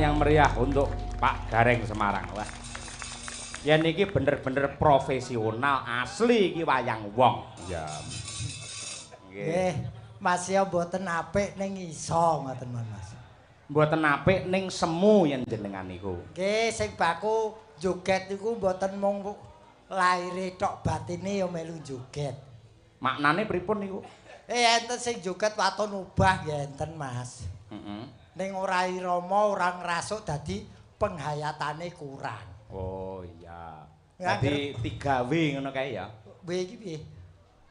yang meriah untuk Pak Gareng Semarang. Wah. Yen iki bener-bener profesional asli iki wayang wong. Ya. Nggih, Mas ya mboten apik ning iso ngoten Mas. Mboten apik ning semu yen jenengan niku. Nggih, sing baku joget niku mboten mung laire tok batine ya melu joget. Maknane pripun niku? Enten sing joget waton ubah ya enten Mas. Heeh. Ning ora irama, ora ngrasuk dadi penghayatane kurang. Oh iya. Dadi 3W ngono kae ya. Iki piye?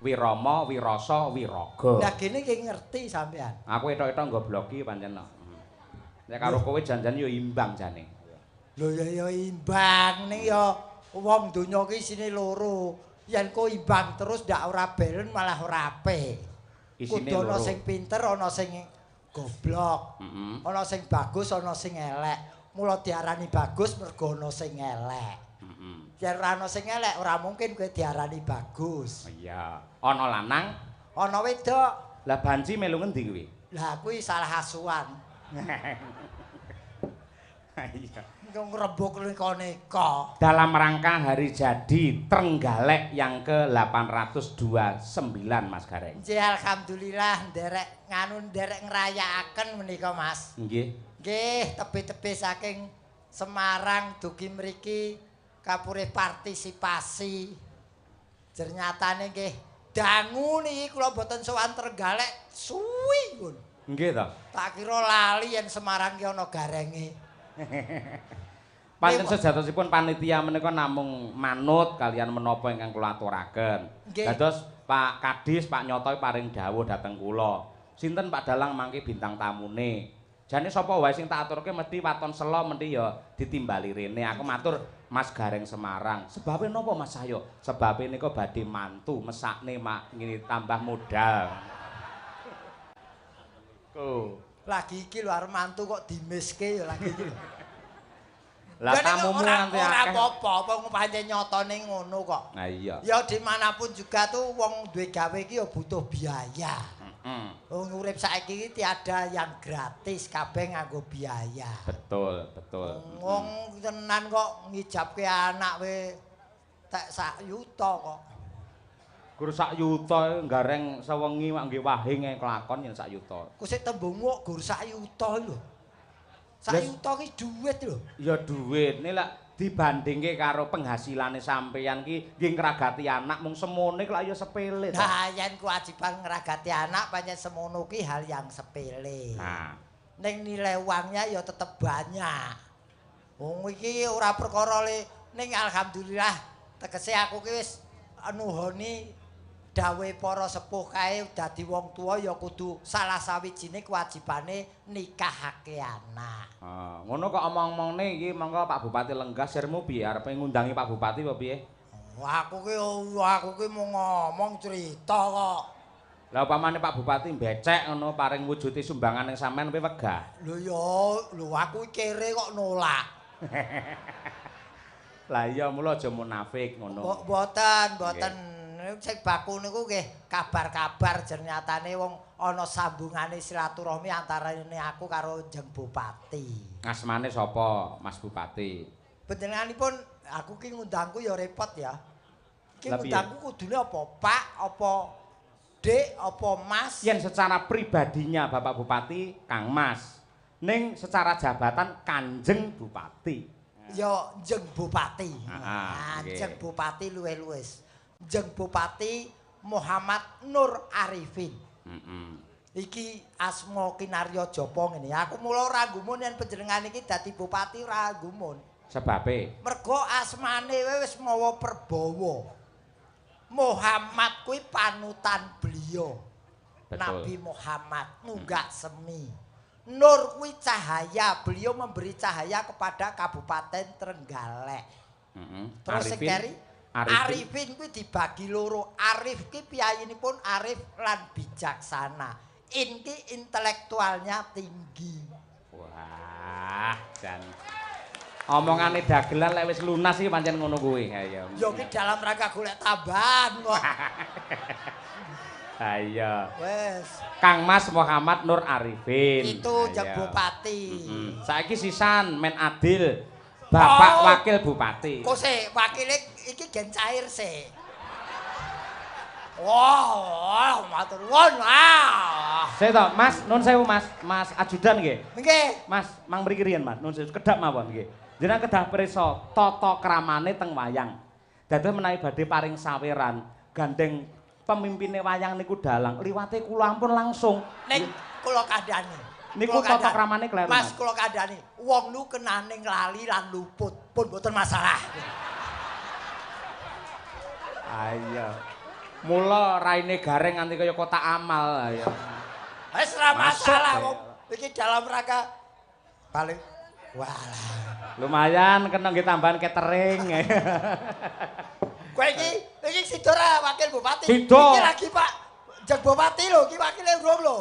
Wirama, wirasa, wiraga. Lah kene ki ngerti sampean. Aku etok-etok gobloki pancen. Nek karo kowe janjan yo imbang jane. Lho ya imbang ning ya wong donya ki isine loro. Yen kok imbang terus ndak ora beren malah ora apik. Isine Kudu ana loro. sing pinter, ana sing goblok. Ana sing bagus, ana sing elek. Mula diarani bagus mergo ana sing elek. Yen ora ana sing elek ora mungkin kowe diarani bagus. Iya. Ana lanang, Ana wedok. lah banci melu ngendi kuwi? Lah kuwi salah asuhan. Iya. Ngrembug neka-neka. Dalam rangka hari jadi Trenggalek yang ke-829 Mas Gareng. Nggih alhamdulillah nderek ngrayakaken menika Mas. Nggih. Nggih, tepi-tepi saking Semarang dugi mriki kapure partisipasi. Ternyatane nggih dangu niki kula boten sowan Trenggalek suwi pun. Nggih to. Tak kira lali yen Semarang ki ana garenge. Pancen sejatosipun panitia menika namung manut kalian menapa ingkang kula aturaken. Dados Pak Kadis, Pak Nyoto paring dawuh dhateng kula. Sinten Pak Dalang mangke bintang tamune. Jane sapa wae sing tak aturke mesti waton selo mesti ya ditimbali rene. Aku matur Mas Gareng Semarang. Sebabe napa Mas Sayo? Sebabe nika badhe mantu mesakne mak ngene tambah modal. Lagi iki lho arep mantu kok dimiske ya lagi iki. Lah tamumu nganti akeh. Ora apa-apa, wong pancen nyatane ngono kok. Nah iya. Ya dimanapun juga tuh wong duwe gawe iki ya butuh biaya. Wong urip saiki iki tiada yang gratis, kabeh nganggo biaya. Betul, betul. Wong tenan kok ngijabke anak we tek sak yuta kok. Gur sak yuta gareng sewengi mak nggih wahing kelakon yen sak yuta. Ku sik tembungmu gur sak yuta lho. Sak yuta ki dhuwit lho. Ya dhuwit, nek lak dibandingke karo penghasilane sampeyan ki nggih ngragati anak mung semone kok ya sepele to. Nah, yen kewajiban ngragati anak pancen semono ki hal yang sepele. Nah, ning nilai uangnya ya tetep banyak. Wong iki ora perkara ning alhamdulillah tegese aku ki wis nuhoni dawuhe para sepuh kae dadi wong tua ya kudu salah sawijine kewajibane nikahake anak. Ngono kok omong-omongne iki monggo Pak Bupati Lenggah sirmu piye arepe ngundangi Pak Bupati apa piye? Aku ki mau ngomong cerita kok. Lah upamane Pak Bupati becek ngono paring wujude sumbangan ning sampean kowe wegah. Lho aku kere kok nolak. Lah iya mula aja munafik ngono. Mboten. Sing baku niku nggih kabar-kabar ternyatane wong ana sambungane silaturahmi antarane aku karo Jeng Bupati. Asmane sapa Mas Bupati? Panjenenganipun aku ki ngundangku ya repot ya. Ki ngundangku kudune apa Pak, apa Dek, apa Mas? Yen secara pribadinya Bapak Bupati Kang Mas. Ning secara jabatan Kanjeng Bupati. Ya Jeng Bupati. Okay. Jeng Bupati luwih-luwis. Jeng Bupati Muhammad Nur Arifin. Iki asma kinarya japa ngene. Aku mula ora gumun yen panjenengan iki dadi bupati ora gumun. Sebabe Mergo asmane wis mawa perbawa. Muhammad kuwi panutan beliau. Betul. Nabi Muhammad nunggak semi. Nur kuwi cahaya, beliau memberi cahaya kepada Kabupaten Trenggalek. Terus sing keri Arifin kuwi dibagi loro. Arif ki piyayinipun arif lan bijaksana. In ki intelektualnya tinggi. Wah, dan omongane dagelan lek wis lunas iki pancen ngono kuwi. Ya ki dalam rangka golek tambahan kok. Ha iya. Wes. Kang Mas Muhammad Nur Arifin. Itu jeng bupati. Saiki sisan men Adil. Bapak Wakil Bupati. Kok sik wakile iki gen cair sik. Wah, matur nuwun. Sik to, Mas, nun sewu Mas. Mas ajudan nggih. Nggih. Mas, mang mriki riyen Mas, nun sewu kedhak mawon nggih. Jenengan kedah pirsa tata kramane teng wayang. Dados menawi badhe paring saweran gandeng pemimpine wayang niku dalang liwate kula ampun langsung. Ning kula kandhani. Niku tata kramane kleru. Mas kula kandhani, wong lu kenane nglali lan luput pun mboten masalah. Ayo. Mula raine gareng nganti kaya kotak amal ayo. Wis ora masalah wong iki dalam rangka paling walah. Lumayan kena nggih tambahan catering. Kowe iki sida ora wakil bupati. Sida. Iki lagi Pak Jeng Bupati lho, iki wakile urung lho.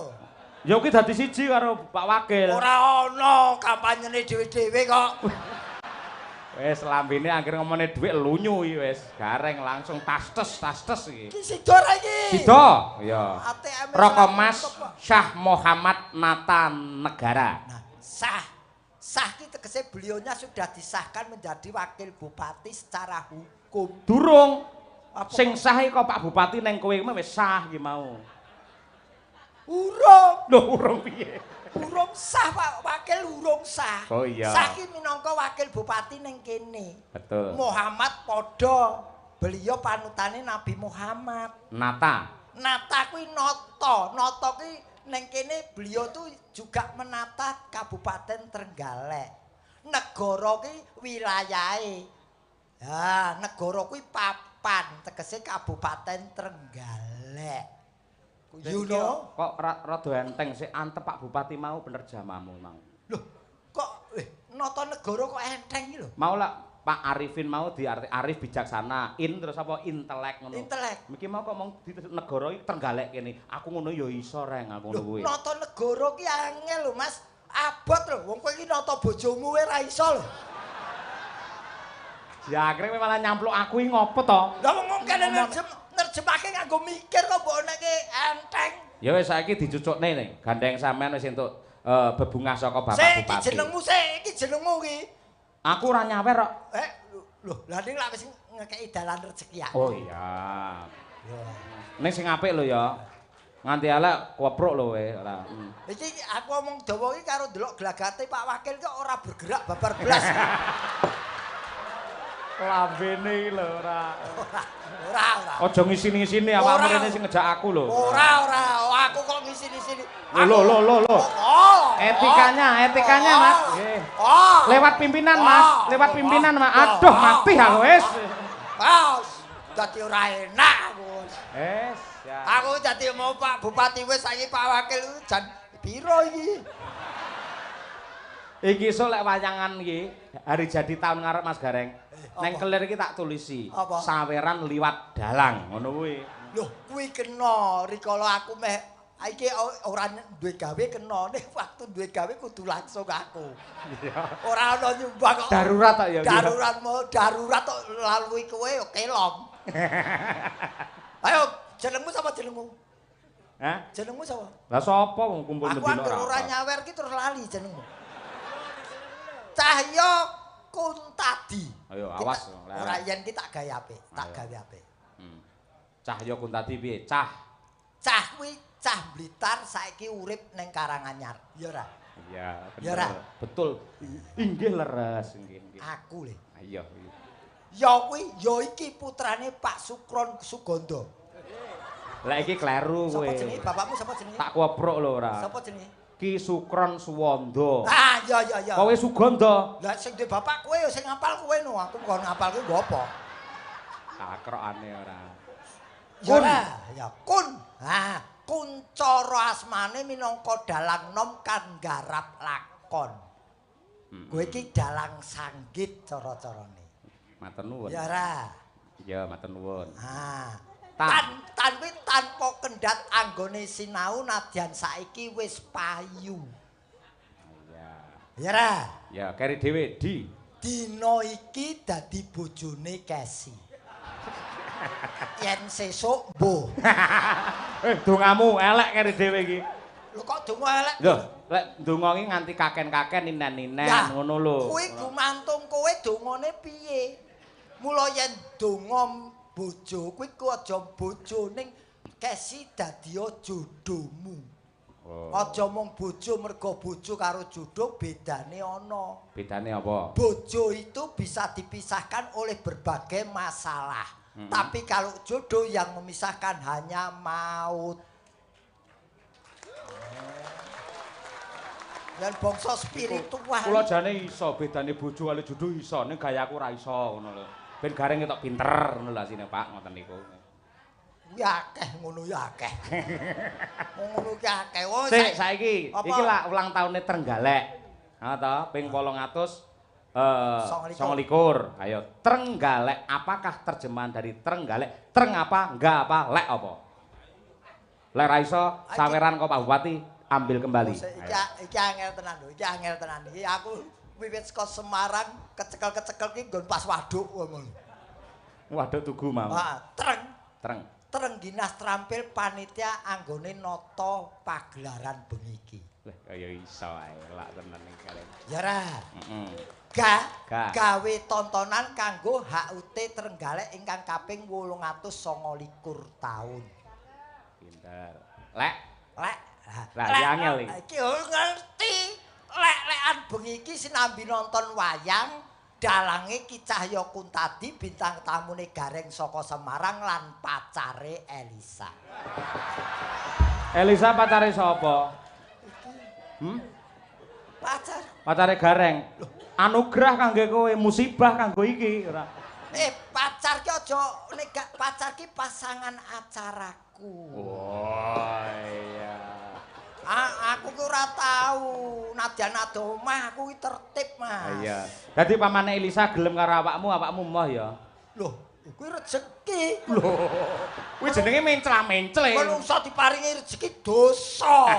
Ya kuwi dadi siji karo Pak Wakil. Ora ana kampanyene dhewe-dhewe kok. Wis lambene akhir ngomongane dhuwit lunyu iki wis. Gareng langsung tastes iki. Iki sida ora iki. Sida, ya. ATM Roko Mas Syah Muhammad Nata Negara. Nah, sah ki tegese beliaunya sudah disahkan menjadi wakil bupati secara hukum. Durung. Sing sah iki kok Pak Bupati neng kowe wis sah iki mau. Urung. Lho urung piye? Urung sah Pak Wakil urung sah. Oh iya. Sah ki minangka wakil bupati ning kene. Betul. Muhammad padha. Beliau panutane Nabi Muhammad. Nata. Nata kuwi nata. Nata kuwi ning kene beliau tuh juga menata Kabupaten Trenggalek. Negara ki wilayahe. Ya, negara kuwi papan tegese Kabupaten Trenggalek. You know? Kok rada enteng sik antep Pak Bupati mau bener jamamu mau. Loh, kok nata negara kok enteng iki lho. Mau lah Pak Arifin mau diarti Arif bijaksana, terus apa intelek ngono. Intelek. Miki mau kok mong di negara iki Trenggalek kene. Aku ngono ya iso reng aku ngono kuwi. Nata negara ki angel lho, Mas. Abot lho, wong kowe iki nata bojomu wae ra iso lho. Ya akhirnya malah nyampluk aku iki ngopo to? Lah wong kene nerjemake nganggo mikir kok mbok neke enteng. Ya wis saiki dicucukne ning gandeng sampean wis entuk bebungah saka Bapak Bupati. Bupati. Iki jenengmu ki. Aku ora nyawer kok. Lho, lah ning lak wis ngekeki dalan rezeki aku. Oh iya. Ning sing apik lho ya. Nganti elek koprok lho we ora. Iki aku omong dawa iki karo delok glagate Pak Wakil kok ora bergerak babar blas. Lambene lho ora. Ora. Aja ngisini-ngisini awakmu rene sing ngejak aku lho. Ora. Aku kok ngisini-sini. Lho. Etikanya Mas. Nggih. Lewat pimpinan Mas, lewat pimpinan Mas. Aduh mati aku wis. Dadi ora enak aku. Wis, ya. Aku dadi mau Pak Bupati wis saiki Pak Wakil jan piro iki? Iki iso lek wayangan iki hari jadi tahun ngarep Mas Gareng. Neng kelir iki tak tulisi. Saweran liwat dalang ngono kuwi. Lho, kuwi kena rikala aku meh iki ora duwe gawe kena nek waktu duwe gawe kudu langsung aku. Ora ana nyumbang kok. Darurat tok ya. Darurat tok lalui kowe kelong. Ayo jenengmu sapa jenengmu? Hah? Jenengmu sapa? Lah sapa wong kumpul mendino Aku ora nyawer ki terus lali jenengmu. Cahya Kuntadi. Ayo awas. Ora yen ki tak gawe apik, Cahya Kuntadi piye? Cah kuwi cah Blitar saiki urip ning Karanganyar. Ya ora? Iya, Ya ora? Betul. Inggih leres, inggih. Aku le. Iya. Ya kuwi ya iki putrane Pak Sukron Suganda. Lah iki kleru kowe. Sapa jenenge bapakmu sapa jenenge? Tak koprok lho ora. Sapa jenenge? Ki Sukron Suwanda. Ah, ya. Kowe Suganda. Lah sing duwe bapak kowe sing ngapal kowe no, aku kok ngapal kowe nggo apa? Akrokane ora. Kun. Ya, Kun. Kuncara asmane minangka dalang nom kan garap lakon. Kowe iki dalang sanggit cara-carane. Matur nuwun. Ya ora. Iya, matur nuwun. Tanpa kendhat anggone sinau nadyan saiki wis payu. Iya. Ya ora? Ya, keri dhewe di. Dina iki dadi bojone Kesi. Yen sesuk mbuh. Dongamu elek kare dhewe iki. Lho kok donga elek? Lho, lek donga iki nganti kaken-kaken ninen-ninen ngono lho. Kuwi gumantung kowe dongane piye. Mula yen donga bojo kuwi ku aja bojo ning kesi dadi jodohmu. Aja mung bojo mergo bojo karo jodoh bedane ana. Bedane apa? Bojo itu bisa dipisahkan oleh berbagai masalah. Tapi kalau jodoh yang memisahkan hanya maut. Yang bangsa spiritual. Kula jane iso bedane bojo karo jodoh iso, ning gayaku ora iso ngono lho. Ben gareng ketok pinter ngono lho asine Pak, ngoten niku. Ya akeh ngono ya akeh. Ngono ki akeh. Oh saiki iki lah ulang tahune Trenggalek. Ha to, ping 829. Ayo, Trenggalek. Apakah terjemahan dari Trenggalek? Treng apa? Enggak apa? Lek apa? Lek ra iso saweran kok Pak Bupati ambil kembali. Iki angel tenan lho, iki angel tenan. Iki aku wiwit saka Semarang kecekel-kecekel ki nggon pas waduk ngono. Waduk Tugu mau. Heeh, Treng. Treng dinas terampil panitia anggone nata pagelaran bengi iki. Lah kaya iso ae lak tenan iki kare. Ya ra. Heeh. Gawe tontonan kanggo HUT Trenggalek ingkang kaping 829 taun. Pinter. Lek. Lah angel iki. Iki ngerti. Lek-lekan bengi iki sinambi nonton wayang. Dalange Ki Cahya Kuntadi bintang tamune Gareng saka Semarang lan pacare Elisa. Elisa pacare sapa? Pacare Gareng. Anugerah kangge kowe, musibah kanggo iki ora. Pacar ki aja nek gak pacar ki pasangan acaraku. Oh iya. Aku ki ora tau nadyan ado omah aku ki tertib, Mas. Iya. Dadi pamane Elisa gelem karo awakmu moh ya. Loh, kuwi rezeki. Loh. Kuwi jenenge menclah-mencle. Menungso diparingi rezeki dosa.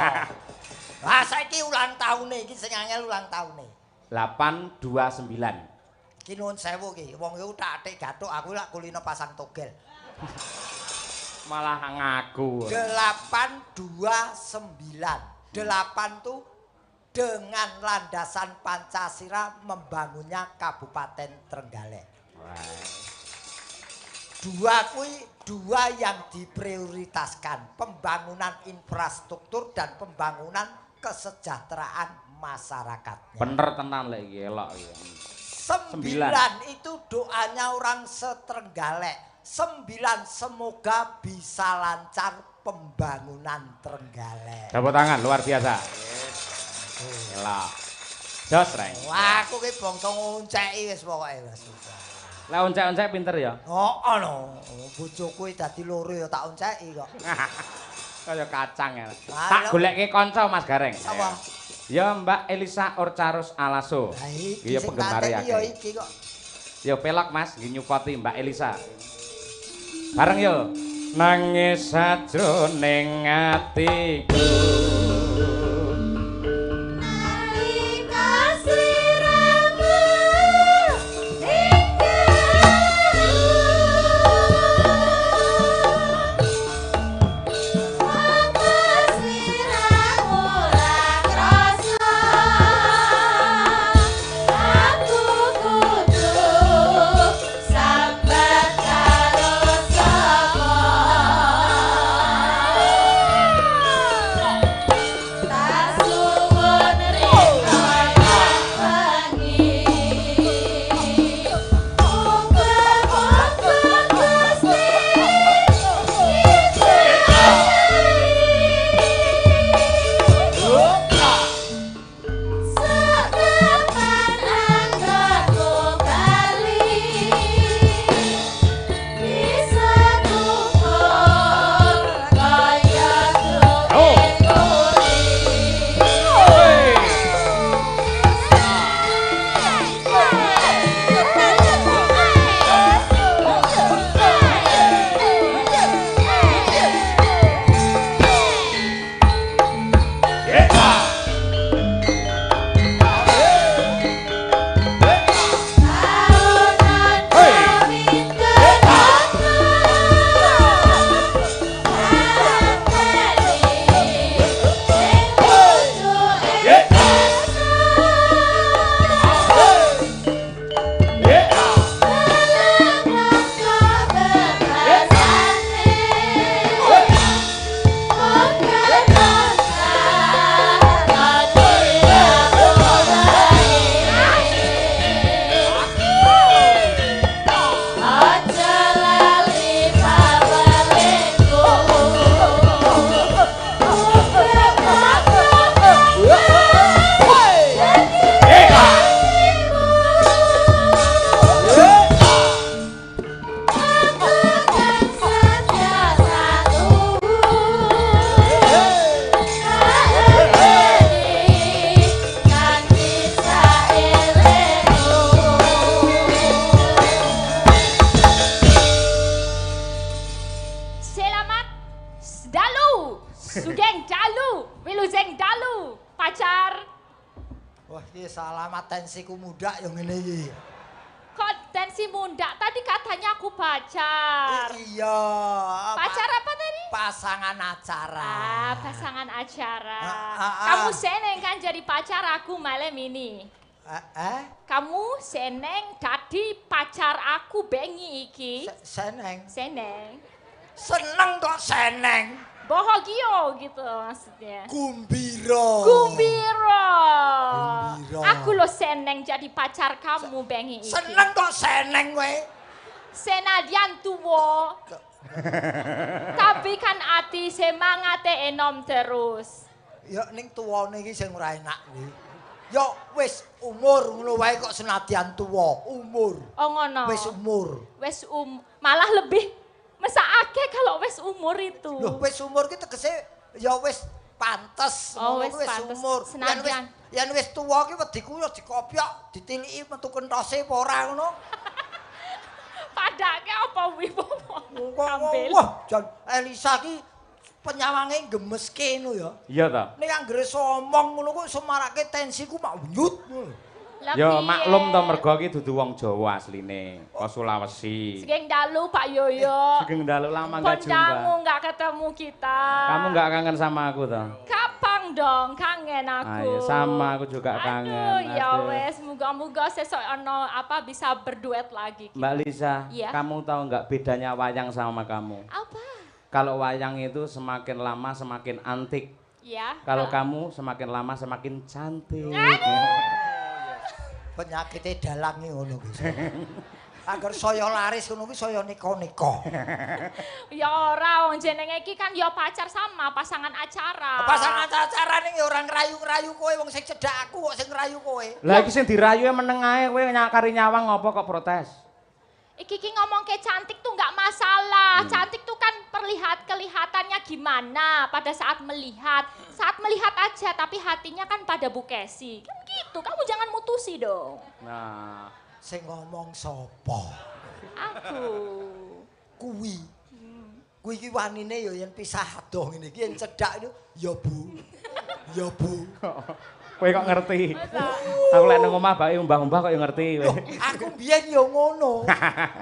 Lah saiki ulang taune iki sing angel ulang taune. 829. Ki nuwun sewu ki, wong iku tak atik gathuk aku lak kulino pasang togel. Malah ngaku. 829. 8 tuh dengan landasan Pancasila membangunnya Kabupaten Trenggalek. Dua yang diprioritaskan, pembangunan infrastruktur dan pembangunan kesejahteraan masyarakatnya. Bener tenan lek iki elok iki. 9 itu doanya orang setrenggalek. 9 semoga bisa lancar pembangunan Trenggalek. Tepuk tangan luar biasa. Elok. Jos reng. Wah, aku ki bangsa ngonceki wis pokoke wis. Lah oncek-oncek pinter ya? Oh, no. Bojoku dadi loro ya tak onceki kok. Kaya kacang ya. Tak goleke kanca Mas Gareng. Sapa? Ya Mbak Elisa Orcarus Alaso. Iki ya penggemare ya iki kok. Ya pelok Mas, nggih nyupoti Mbak Elisa. Bareng yo. Nangis sajroning atiku. Sugeng dalu, wilujeng dalu, pacar. Wah, iki salamat tensiku muda yang ngene iki. Kok tensimu ndak? Tadi katanya aku pacar. Iya. Pacar apa tadi? Pasangan acara. Pasangan acara. Kamu seneng kan jadi pacar aku malam ini? Kamu seneng dadi pacar aku bengi iki? Seneng. Seneng. Seneng kok seneng. Bahagia gitu maksudnya. Gumbira. Gumbira. Aku lo seneng jadi pacar kamu bengi iki. Seneng kok seneng kowe. Senadyan tuwa. Tapi kan ati semangate enom terus. Ya ning tuwane iki sing ora enak kuwi. Ya wis umur ngono wae kok senadyan tuwa, umur. Oh ngono. Wis umur. Malah lebih mesakake kalau wis umur itu. Loh wis umur ki tegese ya wis pantes. Oh wis umur. Senadyan. Yen wis tuwa ki wediku ya dikopiok, ditiliki metu kentose apa ora ngono. Padake apa wibu? Wah, Jan Elisa ki penyawange gemeske ngono ya. Iya ta. Nek anggere somong ngono kok semarake tensiku mak nyut. Ya maklum to mergo iki dudu wong Jawa asline, kok Sulawesi. Sugeng dalu Pak Yoyo. Sugeng dalu lama enggak jumpa. Kamu enggak ketemu kita. Kamu enggak kangen sama aku toh? Kapan dong kangen aku. Ayo sama aku juga kangen. Aduh ya wes muga-muga sesuk ono apa bisa berduet lagi. Mbak Lisa, ya? Kamu tahu enggak bedanya wayang sama kamu? Apa? Kalau wayang itu semakin lama semakin antik. Ya. Kalau kamu semakin lama semakin cantik. Penyakitnya dalangi ngono kuwi. Agar saya laris ngono kuwi saya nika-nika. Ya ora wong jenenge iki kan ya pacar sama pasangan acara. Pasangan acara ning ya ora ngrayu-ngrayu kowe wong sing cedhak aku kok sing ngrayu kowe. Lah iki sing dirayu meneng ae kowe nyakari nyawang ngopo kok protes? Iki ngomong kayak cantik tuh nggak masalah. Cantik tuh kan kelihatannya gimana pada saat melihat. Saat melihat aja tapi hatinya kan pada Bu Kesi. Kan gitu. Kamu jangan mutusi dong. Nah, sing ngomong sapa? Aku. Kuwi. Kuwi iki wanine ya yen pisah adoh ngene iki yen cedhak itu ya Bu. Ya Bu. Kowe kok ngerti? Aku lek nang omah bae umbah-umbah kok ya ngerti kowe. Aku biyen ya ngono.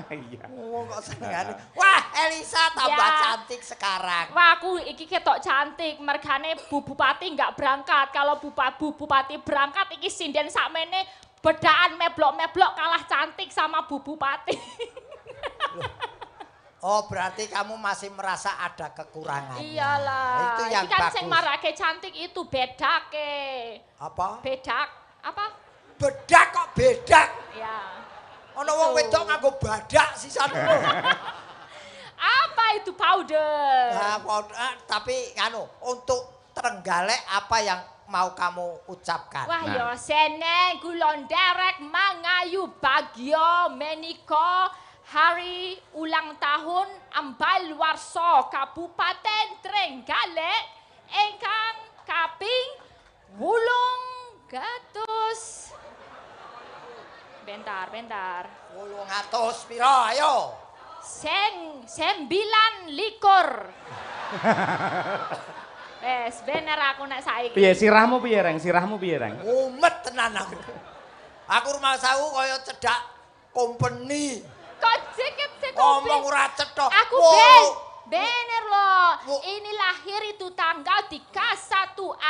Iya. Kok senengane. Wah, Elisa tambah cantik sekarang. Wah, aku iki ketok cantik. Mergane Bu Bupati nggak berangkat. Kalau Bu Bupati berangkat iki sinden sakmene bedaan meblok-meblok kalah cantik sama Bu Bupati. Oh, berarti kamu masih merasa ada kekurangannya. Iyalah. Itu yang kan bagus. sing marake cantik itu bedake. Apa? Bedak. Apa? Bedak kok bedak. Ya. Ono wong wedok nganggo badak sisan. Apa itu powder? Nah, tapi anu untuk Trenggalek apa yang mau kamu ucapkan? Wah yo seneng kulon derek mangayu bagyo menika hari ulang tahun Ambal Warso Kabupaten Trenggalek ingkang kaping 800. Bentar. 800 piro ayo. 9 likur. Wes bener aku nek saiki. Piye sirahmu piye Reng? Mumet tenan aku. Aku rumah sawu kaya cedhak company. Kok cekep Ngomong ora cetha. Aku bener loh. Ini lahir itu tanggal 31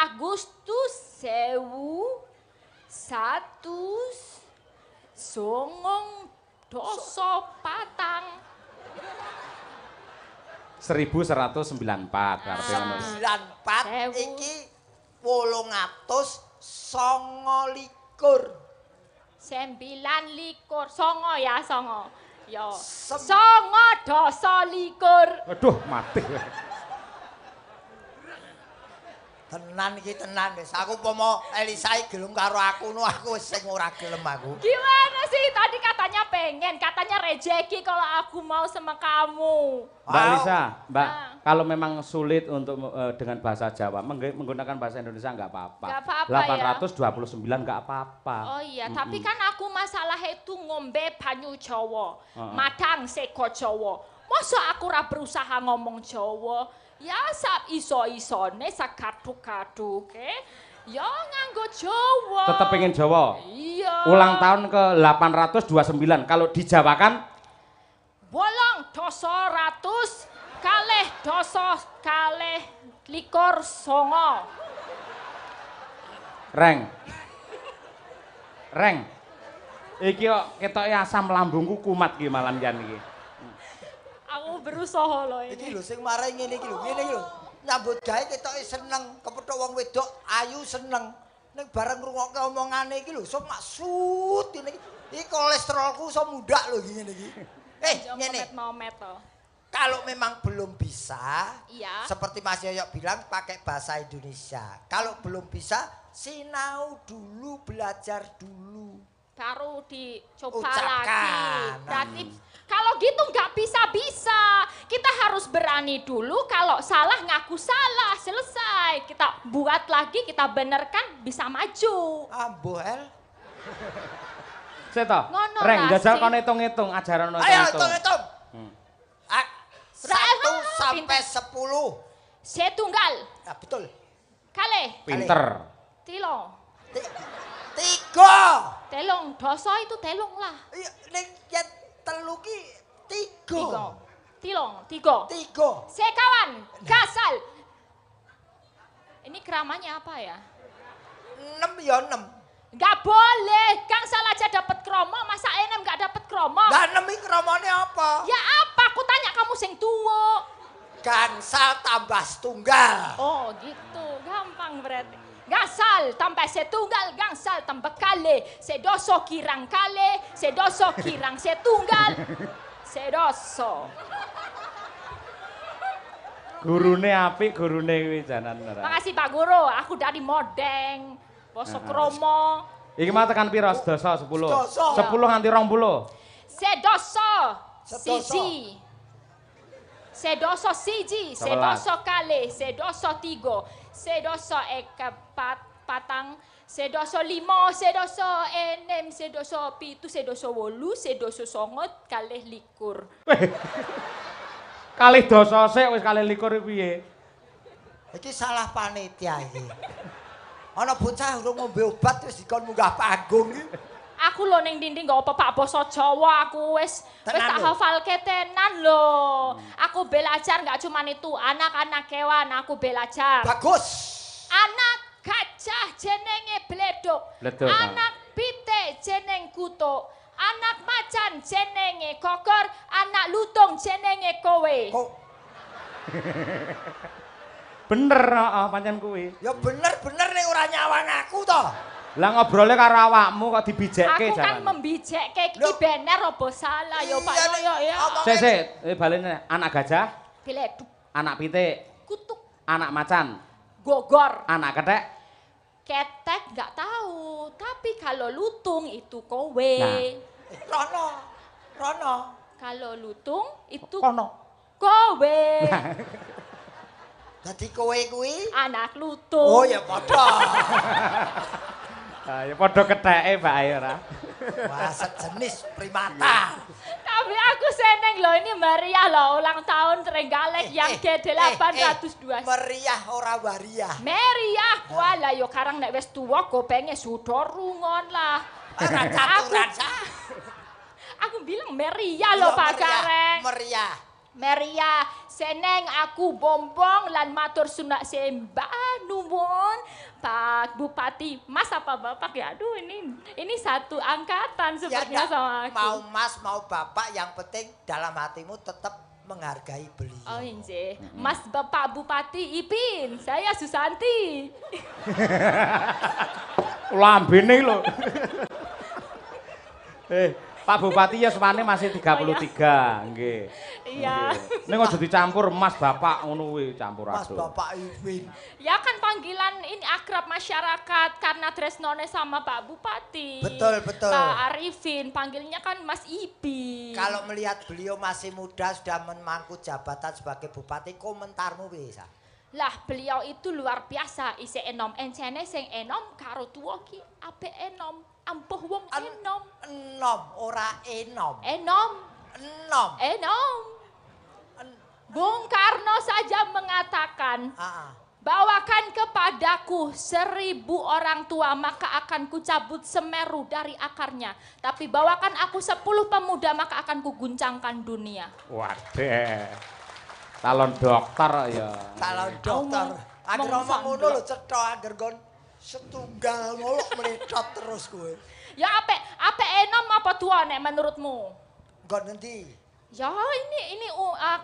Agustus 1194 artinya. 94 iki 829. 9 songo ya songo. Yo. Songo doso likur. Aduh mati. Tenan iki tenan wis. Aku umpama Elisa gelem karo aku nu aku wis sing ora gelem aku. Gimana sih? Tadi katanya pengen, katanya rejeki kalau aku mau sama kamu. Mbak Lisa, kalau memang sulit untuk dengan bahasa Jawa, menggunakan bahasa Indonesia nggak apa-apa. Nggak apa-apa 829 nggak apa-apa. Oh iya, tapi kan aku masalah itu ngombe banyu Jawa, madang seko Jawa. Mau Masa aku ora berusaha ngomong Jawa? Ya sak iso-isone sak kaduk-kaduke. Ya nganggo Jawa. Tetep pengen Jawa. Iya. Ulang tahun ke 829. Kalau dijawakan 8.200 kalih doso kalih likur songo. Reng. Iki kok ketoke asam lambungku kumat iki malam jan iki. Aku berusaha lho ini. Iki lho sing marai ngene iki lho. Nyambut gawe ketoke seneng, kepethuk wong wedok ayu seneng. Ning bareng ngrungokke omongane iki lho sok maksud ngene iki. Iki kolesterolku iso mundak lho ngene iki. Ngene. Kalau memang belum bisa, iya. Seperti Mas Yoyok bilang pakai bahasa Indonesia. Kalau belum bisa, sinau dulu, belajar dulu. Baru dicoba Ucapkan. lagi. Berarti kalau gitu nggak bisa-bisa. Kita harus berani dulu. Kalau salah ngaku salah, selesai. Kita buat lagi, kita benerkan, bisa maju. Ambohel. Seto. Reng, jajal kon hitung-hitung ajaran ono. Ayo hitung-hitung. 1 sampai 10. Setunggal. Nah, betul. Kalih. Pinter. Tilong. 3. Telong. Dosa itu telong lah. Iya, ning yen 3 ki 3. Tilong. 3. Sekawan. Gasal. Ini keramanya apa ya? 6 ya 6. Gak boleh, gangsal aja dapat kromo, masa enem gak dapat kromo? Lah 6 iki kromone apa? Ya apa? Aku tanya kamu sing tuwa. Gangsal tambah setunggal. Oh gitu, gampang berarti. Gangsal tambah setunggal, gangsal tambah kali. Sedoso kirang kali, sedoso kirang setunggal. Sedoso. Gurune apik, gurune kuwi janan ora. Makasih Pak Guru, aku dari Modeng. Bosok kromo. Iki mau tekan piro? Sedoso 10. 10 nganti 20. Sedoso. Siji. Sedoso siji, sedoso kali, sedoso 3, sedoso patang, sedoso 5, sedoso 6, sedoso 7, sedoso 8, sedoso 9, kalih 21. Kalih dosa sik wis kalih 21 piye? Iki salah panitia iki. Ana bocah urung ngombe obat wis dikon munggah panggung iki. Aku lho ning dinding gak apa-apa basa Jawa aku wis tak hafalke tenan lho. Aku belajar gak cuma itu anak-anak kewan aku belajar. Bagus. Anak gajah jenenge bledok. Anak pitik jeneng kutuk. Anak macan jenenge kokor, anak lutung jenenge kowe. Bener pancen kuwi. Ya bener nek ora nyawang aku to. Lah ngobrole karo awakmu kok dibijekke jalan. Aku kan membijekke iki bener apa salah ya Pak ya. Sik, balene anak gajah, bleduk. Anak pitik, kutuk. Anak macan, gogor. Anak ketek. Ketek nggak tahu, tapi kalau lutung itu kowe. Nah. Rono. Kalau lutung itu kono. Kowe. Dadi kowe kuwi anak lutung. Oh ya padha. Ya padha ketheke Mbak Ayu ora. Wah, sejenis primata. Tapi aku seneng loh ini meriah loh ulang tahun Trenggalek yang ke-802. Meriah ora wariah. Meriah. Walah yo karang nek wis tuwa kopenge sudo rungon lah. Aku bilang meriah loh Pak Kareng. Meriah. Seneng aku bombong lan matur sunak sembah nuwun Pak Bupati. Mas apa Bapak ya? Aduh ini satu angkatan sepertinya ya, sama aku. Mau Mas mau Bapak yang penting dalam hatimu tetap menghargai beliau. Oh inje. Mas Bapak Bupati Ipin, saya Susanti. Lambene lho. Pak Bupati ya semane masih 33, nggih. Iya. Ning aja dicampur Mas Bapak ngono kuwi campur aduk. Mas Bapak Ipin. Ya kan panggilan ini akrab masyarakat karena tresnone sama Pak Bupati. Betul. Pak Arifin panggilnya kan Mas Ipin. Kalau melihat beliau masih muda sudah memangku jabatan sebagai bupati, komentarmu bisa? Lah beliau itu luar biasa, isi enom encene sing enom karo tuwa ki apik enom. Ampuh wong enom. Enom, ora enom. Enom. Bung Karno saja mengatakan, bawakan kepadaku 1000 orang tua maka akan kucabut Semeru dari akarnya. Tapi bawakan aku 10 pemuda maka akan kuguncangkan dunia. Waduh. Calon dokter ya. Calon dokter. Agar ngomong ngono lho cetha agar gon setunggal ngolok meletot terus kowe. Ya apik enom apa tua nek menurutmu? Gon nanti. Ya ini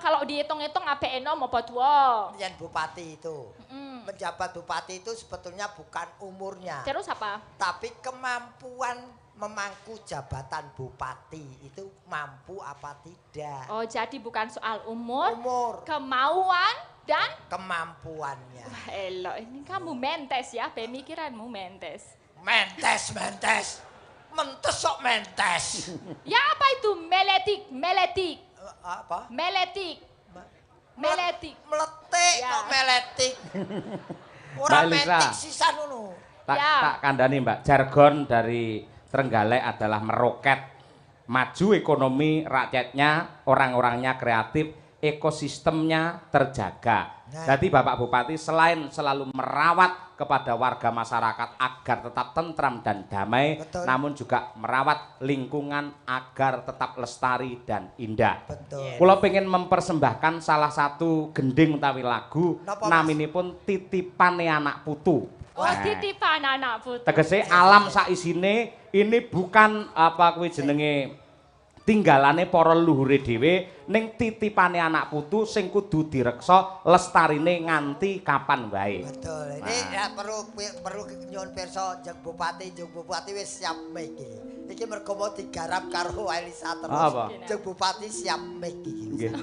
kalau dihitung-hitung apik enom apa tua? Yang bupati itu. Menjabat bupati itu sebetulnya bukan umurnya. Terus apa? Tapi kemampuan memangku jabatan bupati itu mampu apa tidak. Oh jadi bukan soal umur, kemauan dan kemampuannya. Wah elok, ini kamu mentes ya, pemikiranmu mentes. Mentes. Mentes sok mentes. Ya apa itu meletik? Apa? Meletik. Meletik ya. kok meletik. Ora metik sisan ngono. Tak kandhani Mbak, jargon dari Trenggalek adalah meroket. Maju ekonomi rakyatnya, orang-orangnya kreatif, ekosistemnya terjaga. Jadi Bapak Bupati selain selalu merawat kepada warga masyarakat agar tetap tentram dan damai, betul. Namun juga merawat lingkungan agar tetap lestari dan indah. Betul. Kula pengen mempersembahkan salah satu gending utawi lagu naminipun Titipane Anak Putu. Oh, titipan anak putu. Tegese alam sak isine ini bukan apa kuwi jenenge tinggalane para leluhure dhewe ning titipane anak putu sing kudu direksa lestarine nganti kapan wae. Betul. Ini ya perlu nyuwun pirsa Jeng Bupati wis siap mic iki. Iki mergo mau digarap karo Elisa terus. Jeng Bupati siap mic iki. Nggih.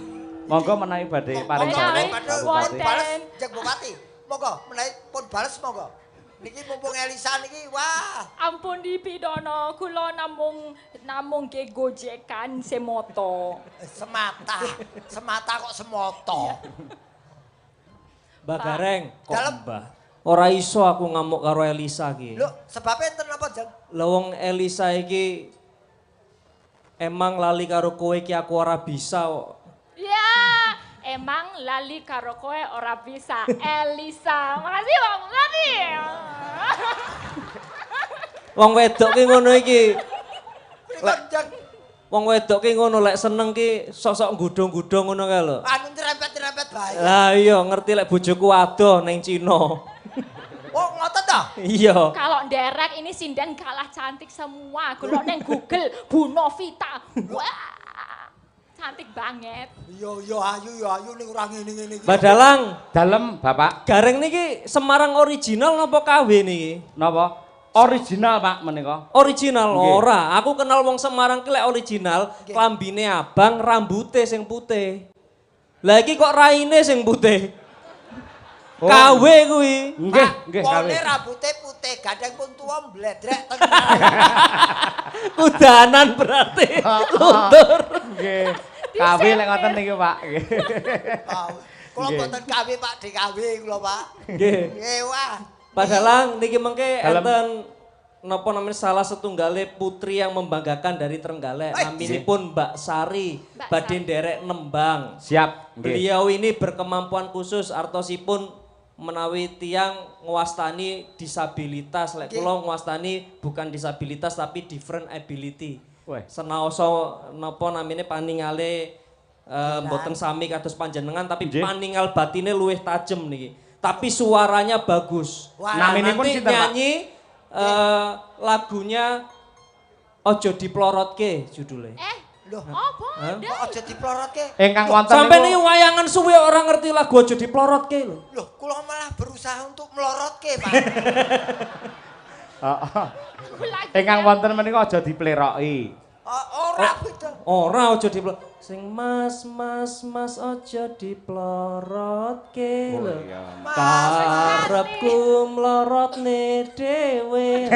Monggo menawi badhe paring sore. Jeng Bupati. Monggo menawi pun bales monggo. Niki mumpung Elisa niki wah. Ampun dipidana, kula namung ke gojekan semoto. Semata kok semoto. Mbak Gareng, kok Mbah? Ora iso aku ngamuk karo Elisa iki. Lho, sebabnya enten apa, Jeng? Lah wong Elisa iki emang lali karo kowe iki aku ora bisa kok. Ya, emang lali karo kowe ora bisa. Elisa. Makasih Bang Bupati. Wong wedok ki ngono iki. Jeng. Wong wedok ki ngono lek seneng ki sok-sok nggodhong-godhong ngono kae lho. Anu nyerempet-nyerempet bae. Lah iya ngerti lek bojoku adoh ning Cina. Oh, ngoten ta? Iya. Kalau nderek ini sinden kalah cantik semua. Kalau neng Google Bu Novita. Wah. Cantik banget. Iya ayu ning ora ngene-ngene iki. Badalang, dalem Bapak. Gareng niki Semarang original napa KW niki? Napa? Original Pak menika. Original ora. Aku kenal wong Semarang ki lek original, klambine abang, rambute sing putih. Lah iki kok raine sing putih. Oh. KW kuwi. Nggih, KW. Wone rambute putih, gadang pun tuwa mbledrek teng. Kudanan berarti. Luntur. Nggih. KW lek ngoten niki Pak. Nggih. Kula mboten KW Pak, DKW kula Pak. Nggih. Nggih wah. Padahal niki mengke enten napa namanya salah setunggale putri yang membanggakan dari Trenggalek. Naminipun Mbak Sari, badhe nderek nembang. Siap. Beliau ini berkemampuan khusus artosipun menawi tiang ngwastani disabilitas. Lek kula ngwastani bukan disabilitas tapi different ability. Senaosa napa namine paningale mboten sami kados panjenengan tapi paningal batine luwih tajem niki. Tapi suaranya bagus. Naminipun sinten Pak? Nyanyi lagunya Ojo Diplorotke judulnya. Loh, apa? Ojo diplorotke. Ingkang wonten sampai nih wayangan suwe orang ngerti lagu Ojo Diplorotke lho. Loh, kula malah berusaha untuk melorotke, Pak. Ingkang wonten menika aja dipleroki. Ora betul. Ora aja diplorot. Sing mas aja diplorotke lho. Karepku mlorotne dhewe.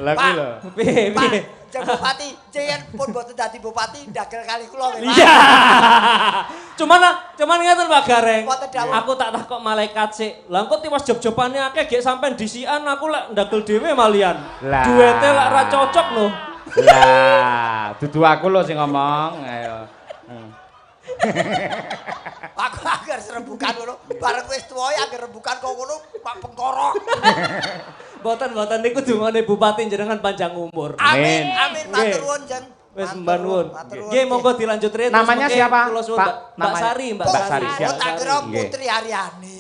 Lah kuwi lho. Piye? Jeng Bupati, jenengan pun mboten dadi bupati ndagel kali kula nggih. Iya. Cuman ngeten Pak Gareng. Aku tak takok malaikat sik. Lah engko tiwas job-jobane akeh gek sampean disikan aku lek ndagel dhewe malian. Duwete lek ora cocok lho. Lah, dudu aku lho sing ngomong. Ayo. Aku agar serembukan ngono, bareng wis tuwa agar rembukan kok ngono Pak Pengkorok. Boten niku dungane Bupati jenengan panjang umur. Amin, amin, matur nuwun Jeng. Wis mbah nuwun. Nggih monggo dilanjut terus. Namanya siapa? Mbak Sari, Mbak Sari. Tak kira Putri Aryani.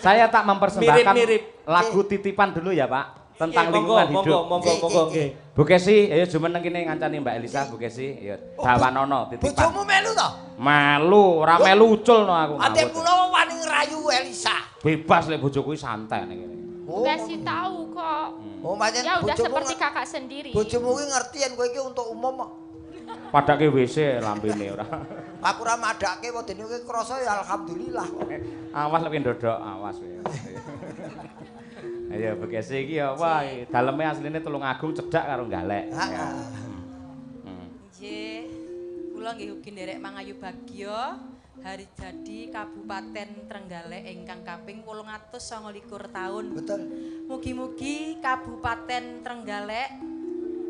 Saya tak mempersembahkan Mirip. lagu titipan dulu ya Pak, tentang lingkungan hidup. Monggo nggih. Bu Kesi, ayo jumeneng kene ngancani Mbak Elisa, Bu Kesi. Ayo dawanono titipan. Bojomu melu to? Melu, ora melu ucul no aku. Ate kula wani ngrayu Elisa. Bebas lek bojoku santai ning kene. Kasih tahu kok. Oh, macam ya udah seperti kakak sendiri. Bojomu ki ngerti yen kowe iki untuk umum. Padake WC lambene ora. Aku ora madake wedine kowe krasa ya alhamdulillah. Awas lek ndodok, awas kowe. Ayo Bekasi iki ya wah daleme asline Tulung Agung cedhak karo Galek. Nggih. Kula nggih ugi nderek mangayu bagya hari jadi Kabupaten Trenggalek ingkang kaping 829 tahun. Betul. Mugi-mugi Kabupaten Trenggalek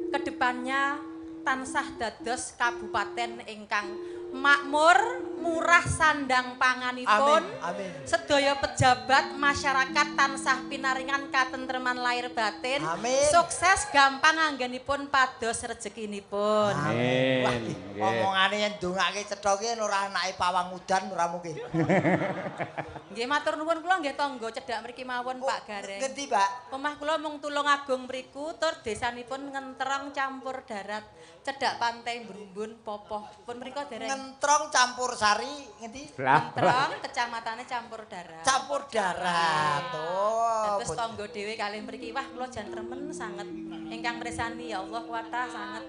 kedepannya tansah dados kabupaten ingkang makmur, murah sandang panganipun. Amin. Sedaya pejabat masyarakat tansah pinaringan katentreman lahir batin. Amin. Sukses gampang anggenipun pados rezekinipun. Amin. Omongane yen ndongake cetha ki ora anake pawang udan ora mungkin. Nggih matur nuwun kula nggih tangga cedhak mriki mawon Pak Gareng. Ngendi, Pak? Omah kula mung Tulung Agung mriku tur desanipun Ngentrong campur darat. Cedhak pantai Brumbun Popoh. Pun mriku dereng Ngentrong campur sari ngendi? Ngentrong kecamatane campur darat. Campur darat. Oh. Terus tangga dhewe kalih mriki wah kula jan remen sanget. Ingkang mresani ya Allah kuwata sanget.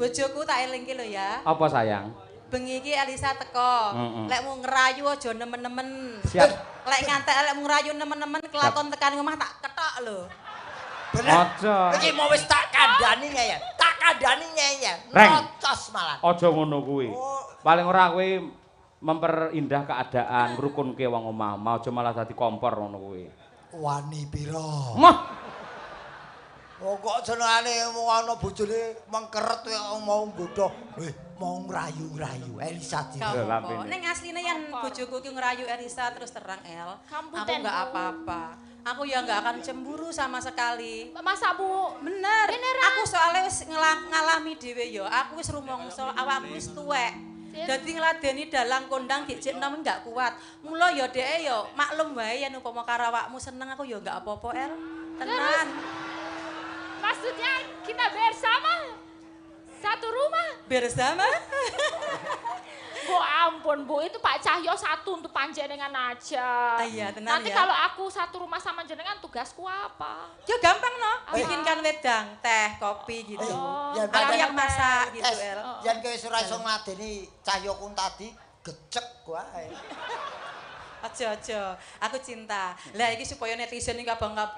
Bojoku tak elingke lho ya. Apa sayang? Bengi iki Elisa teko. Lek mau ngerayu aja nemen-nemen. Siap. Lek ngantek lek mau ngerayu nemen-nemen kelakon tekan omah tak ketok lho. Aja. Iki mau wis tak kandhani ya. Tak kandhani ya. Reng. Nocos malah. Aja ngono kuwi. Paling ora kowe memperindah keadaan, ngrukunke wong omah, aja malah dadi kompor ngono kuwi. Wani pira? Mah. Oh kok jenengane ana bojone mengkeret mau nggodho. Mau ngrayu-ngrayu Elisa Kok ning asline yen bojoku ki ngrayu Elisa terus terang El. Aku enggak apa-apa. Aku ya enggak akan cemburu sama sekali. Masa Bu? Bener. Aku soalnya wis ngalami dhewe ya. Aku wis rumangsa awakku wis tuwek. Dadi ngladeni dalang kondang dijek nom enggak kuat. Mula ya dheke ya maklum wae yen upama karo awakmu seneng aku ya enggak apa-apa El. Tenan. Maksudnya kita bersama satu rumah? Bersama? Bu ampun Bu, itu Pak Cahyo satu untuk panjenengan aja. Iya tenan Nanti ya. kalau aku satu rumah sama jenengan tugasku apa? Ya gampang no, bikinkan wedang, teh, kopi gitu. Ya, Aku yang masak gitu El. Yen kowe ora iso ngladeni Cahyo kun tadi gecek wae. Aja, aku cinta. Lah iki supaya netizen iki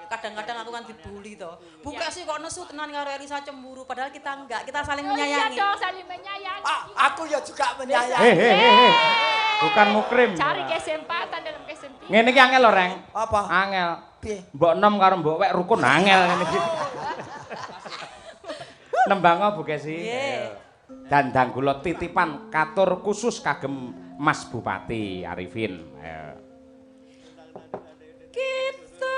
kadang-kadang aku kan dibully to. Buka sih kok nesu tenan karo Elisa cemburu padahal kita enggak, kita saling menyayangi. Iya dong, saling menyayangi. Aku ya juga menyayangi. Bukan mukrim. Cari kesempatan dalam kesempatan. Ngene iki angel lho, Reng. Apa? Angel. Piye? Mbok enom karo mbok wek rukun angel ngene iki. Nembang Bu Kesi. Dandang kula titipan katur khusus kagem Mas Bupati Arifin. Kita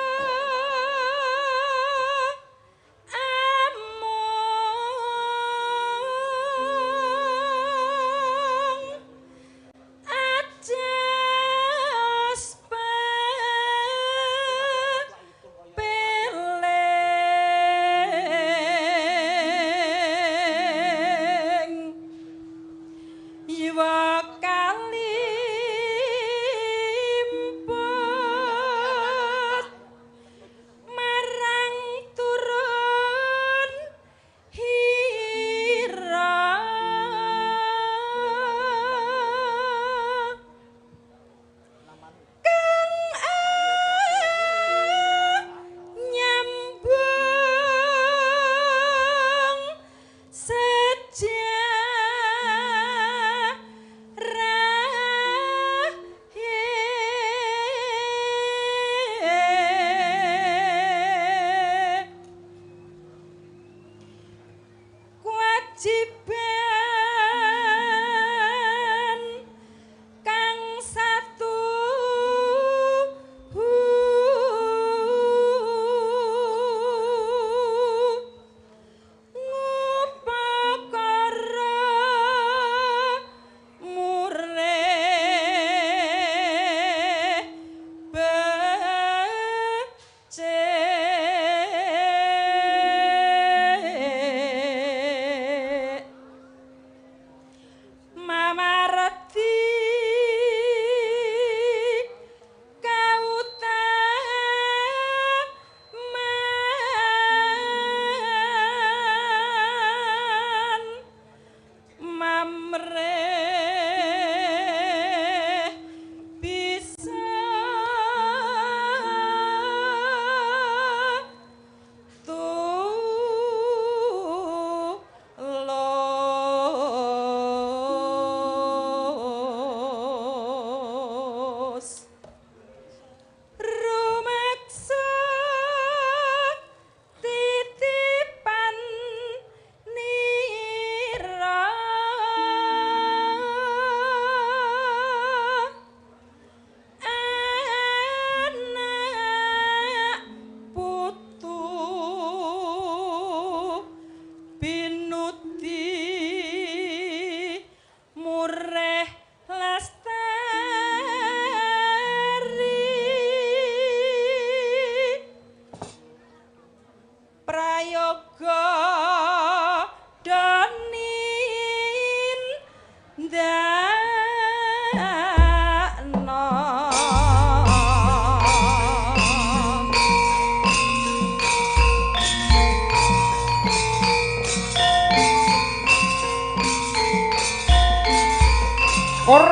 syukur.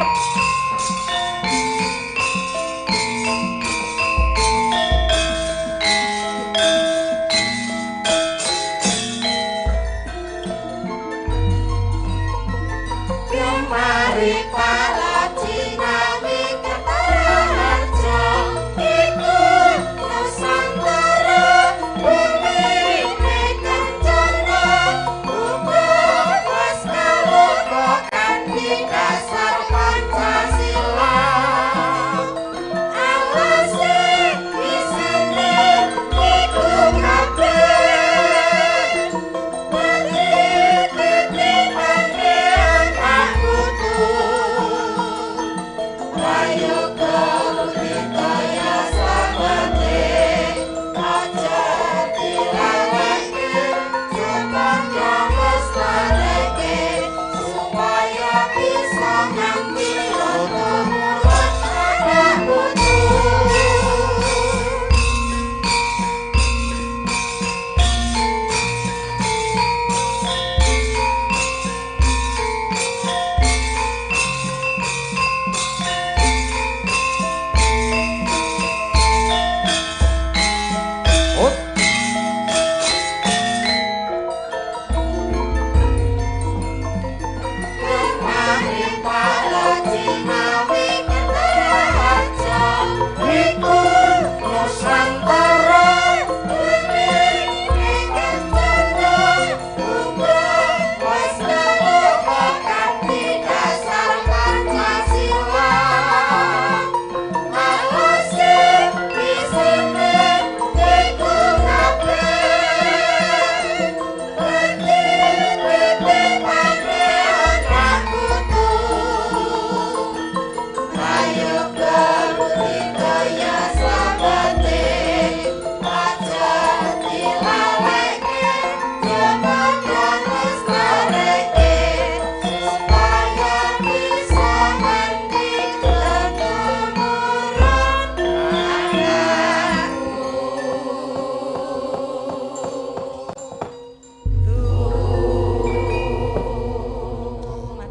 Mari pala cinawi Kertaharjo iku Nusantara bumi kencana uga wis kaluka kanthi dasar Pancasila alase isine iku kabeh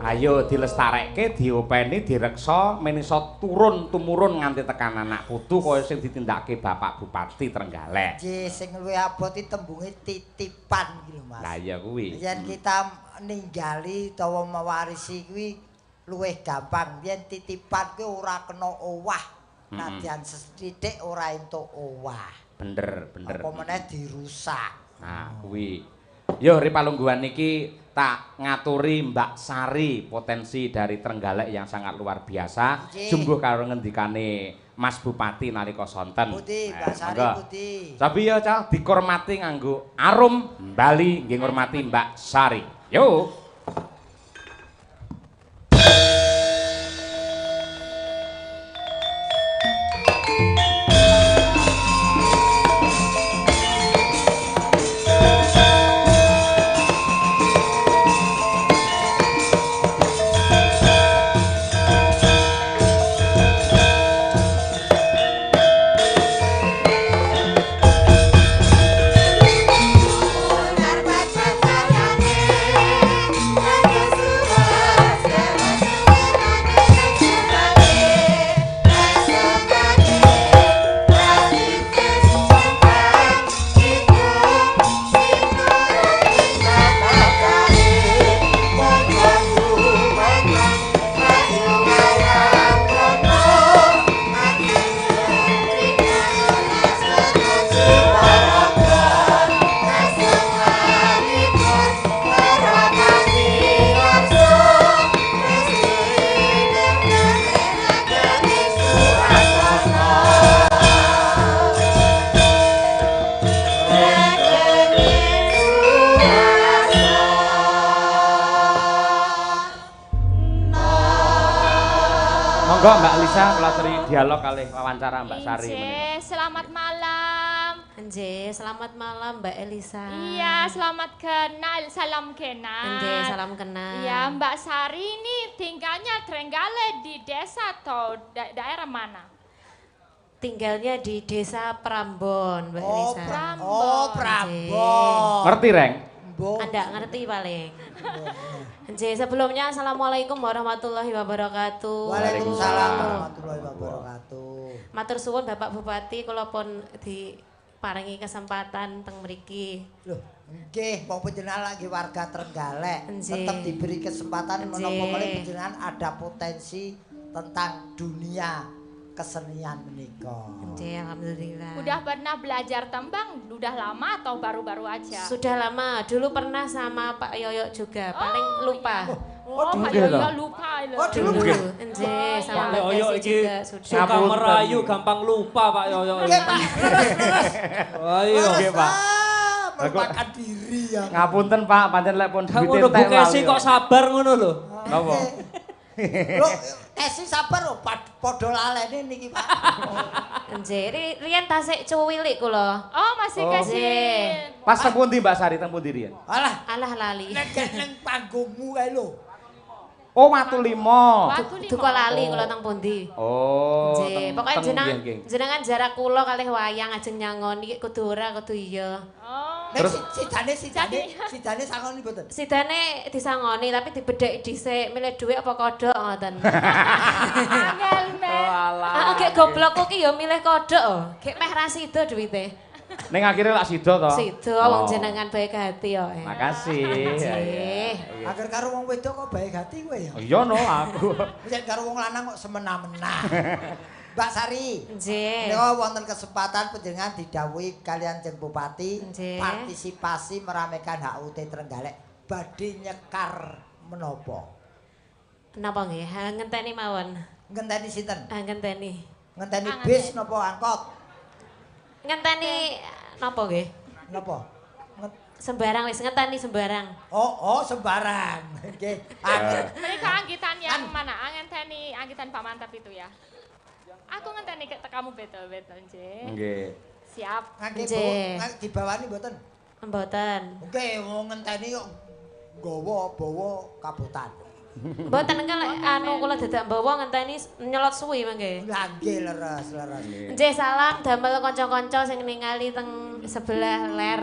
Ayo dilestarekke, diopeni, direksa, men iso turun tumurun nganti tekan anak putu kaya sing ditindakake Bapak Bupati Trenggalek. Nggih, sing luwih abot iki tembunge titipan iki lho, Mas. Lah iya kuwi. Yen kita ninggali utawa mewarisi kuwi luwih gampang. Yen titipan kuwi ora kena owah. Nadyan sethithik ora entuk owah. Bener. Apa meneh dirusak. Nah, kuwi. Yo ripalungguhan iki tak ngaturi Mbak Sari, potensi dari Trenggalek yang sangat luar biasa. Jumbuh karo ngendikane Mas Bupati nalika sonten. Putih, Mbak Sari putih. Tapi ya Cah dikormati nganggo arum Bali nggih ngurmati Mbak Sari. Yo. Monggo Mbak Lisa kula aturi dialog kalih wawancara Mbak Sari menika. Selamat malam. Nggih, selamat malam Mbak Elisa. Iya, selamat kenal, salam kenal. Nggih, salam kenal. Iya, Mbak Sari ini tinggalnya Trenggalek di desa atau daerah mana? Tinggalnya di Desa Prambon, Mbak Elisa. Oh, Prambon. Ngerti, Reng? Anda ngerti paling. Nggih, sebelumnya assalamualaikum warahmatullahi wabarakatuh. Waalaikumsalam warahmatullahi wabarakatuh. Matur suwun Bapak Bupati, kula pun diparingi kesempatan teng mriki. Loh, nggih, wong panjenengan lagi warga Trenggalek, tetap diberi kesempatan menapa malih panjenengan ada potensi tentang dunia kesenian menika. Nggih, alhamdulillah. Udah pernah belajar tembang? Udah lama atau baru-baru aja? Sudah lama, dulu pernah sama Pak Yoyo juga, paling lupa. Oh, Pak Yoyo lupa. Oh, dulu nggih, sama Pak Yoyo Desi juga sudah. Suka merayu, gampang lupa Pak Yoyo. Nggih, Pak. Terus. Ayo, nggih, Pak. Melupakan diri ya. Ngapunten Pak, pancen lek pun ngono Bu Kesi kok sabar ngono lho. Napa? Lho, Esi sabar lho, padha lalene niki, Pak. Nggih, riyen tasik cuwilik kula. Oh, masih kasih. Pas teng pundi Mbak Sari, teng pundi riyen? Alah lali. Nek nang panggungmu kae lho. Oh, Watu Limo. Duka lali kula teng pundi. Oh, Nggih, pokoke jenengan jarak kula kalih wayang ajeng nyangoni kudu ora kudu iya. Oh. Nek sidane sangoni mboten. Sidane disangoni tapi dibedheki dhisik, milih dhuwit apa kodhok ngoten. Angel meh. Ah, gek goblokku ki ya milih kodhok. Gek meh ra sida dhuwite. Ning akhire lak sida to. Sida wong jenengan baik hati yo. Makasih. Agar karo wong wedok kok baik hati kowe ya. Iya no aku. Nek karo wong lanang kok semena-mena. Mbak Sari. Nggih. Nek wonten kesempatan panjenengan didhawuhi kalian Jeng Bupati partisipasi meramekan HUT Trenggalek badhe nyekar menapa? Napa nggih? Ngenteni mawon. Ngenteni sinten? Ngenteni. Ngenteni bis napa angkot? Ngenteni napa nggih? Napa? Sembarang wis ngenteni sembarang. Oh, sembarang. Nggih. Mereka anggitan yang mana? Ngenteni anggitan Pak Mantap itu ya. Aku ngenteni kamu betul-betul, Nggih. Nggih. Siap. Nggih. Dibawani mboten? Mboten. Nggih, wong ngenteni kok bawa kabutan. Mboten kan anu kula dadak mbawa ngenteni nyelot suwi mangke. Lah nggih leres. Nggih, salam damel kanca-kanca sing ningali teng sebelah ler.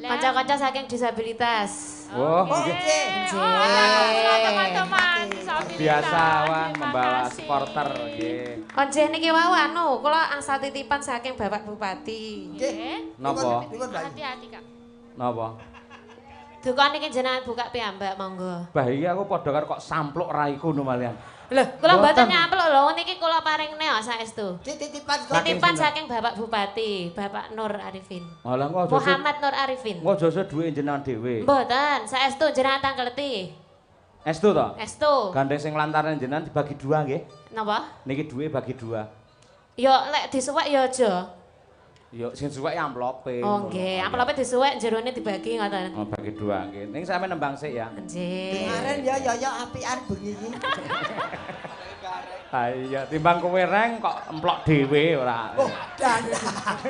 Kanca-kanca saking disabilitas. Oh, nggih. Teman-teman disabilitas. Biasa wan membawa supporter nggih. Onjeh niki wau anu, kula angsal titipan saking Bapak Bupati. Nggih. Napa? Hati-hati, Kak. Napa? Duka niki jenengan buka piyambak monggo. Bah iki aku padha karo kok sampluk raiku no malian. Lho, kula mboten nyampluk lho, niki kula paringne saestu. Titipan saking Bapak Bupati, Bapak Nur Arifin. Malah kok aja Muhammad Nur Arifin. kok aja duwe jenengan dhewe. Mboten, saestu jenengan tangkeleti. Estu to? Estu. Gandeng sing lantaran jenengan dibagi dua nggih. Napa? Niki duwe bagi dua. Yo lek disuwek yo aja. Yo sing suwek amplope. Oh nggih, amplope disuwek jerone dibagi ngoten. Oh bagi dua nggih. Ning sampe nembang sik ya. Nggih. Kemarin ya apian bengi iki. Ha iya, timbang kowe reng kok emplok dhewe ora. Oh, dan.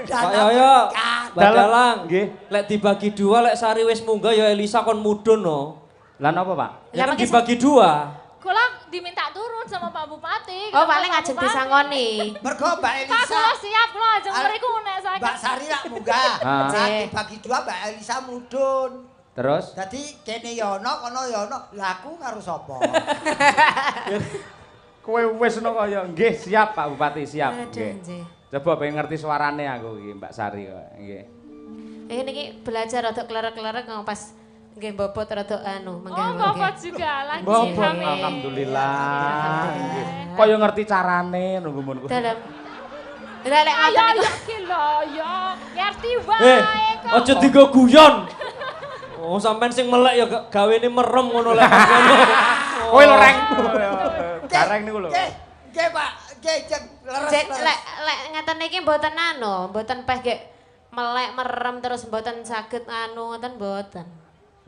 Pak Yoyo, Badalang. Nggih. Lek dibagi dua, lek Sari wis munggah ya Elisa kon mudhun no. Lah napa, Pak? Ya kan dibagi dua. Kula diminta turun sama Pak Bupati. Oh, paling ajeng disangoni. Mergo Mbak Elisa. Pak kula siap kula ajeng mriku nek saiki. Mbak Sari lak munggah. Saat dibagi dua Mbak Elisa mudhun. Terus? Dadi kene ya ana, kono ya ana. Lah aku karo sapa? Kowe wis ngono kaya nggih siap Pak Bupati siap. Nggih. Coba pengen ngerti suarane aku iki Mbak Sari kok nggih. Niki belajar rada klerek-klerek pas nggih bobot rada anu Oh, bobot juga lagi. Bobot alhamdulillah. Nggih. Kaya ngerti carane nunggu munku. Dalam. Lah lek Ayo ngoten iki lho ya. Ngerti wae kok. Aja digo guyon. Oh, sampean sing melek ya gawene merem ngono lek ngono. Kowe lho reng. Gareng niku lho. Nggih, Pak. Nggih, cek leres. Lek ngeten iki mboten anu, mboten peh gek melek merem terus mboten saged anu ngoten mboten.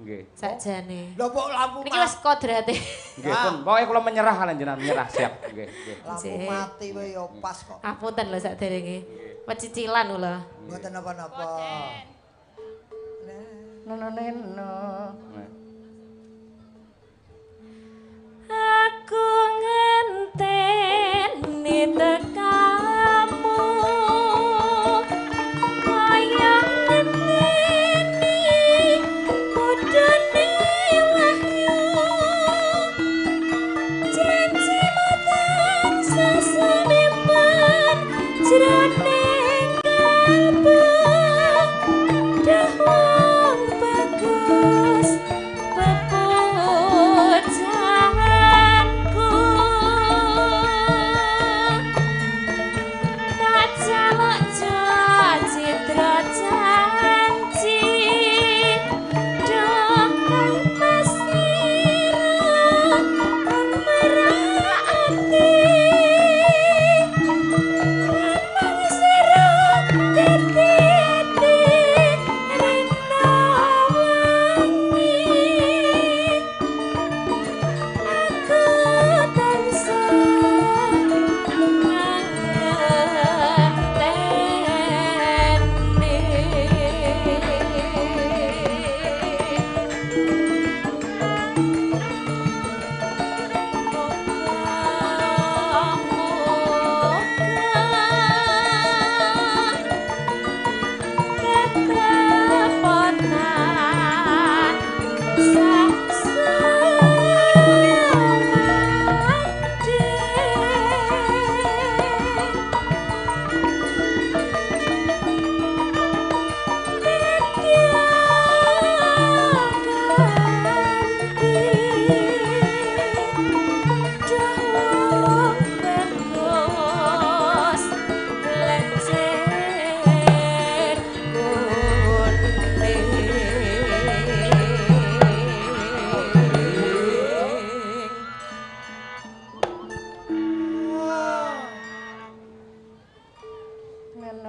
Nggih. Sakjane. Lho kok lampu Niki wis kodrate. Nggih, pun pokoke kula menyerah kalian jenengan menyerah siap. Nggih, nggih. lampu mati wae ya pas kok. Apunten lho sakderenge. Pecicilan kula. Mboten napa-napa. Aku ngenteni tekamu kaya ngenteni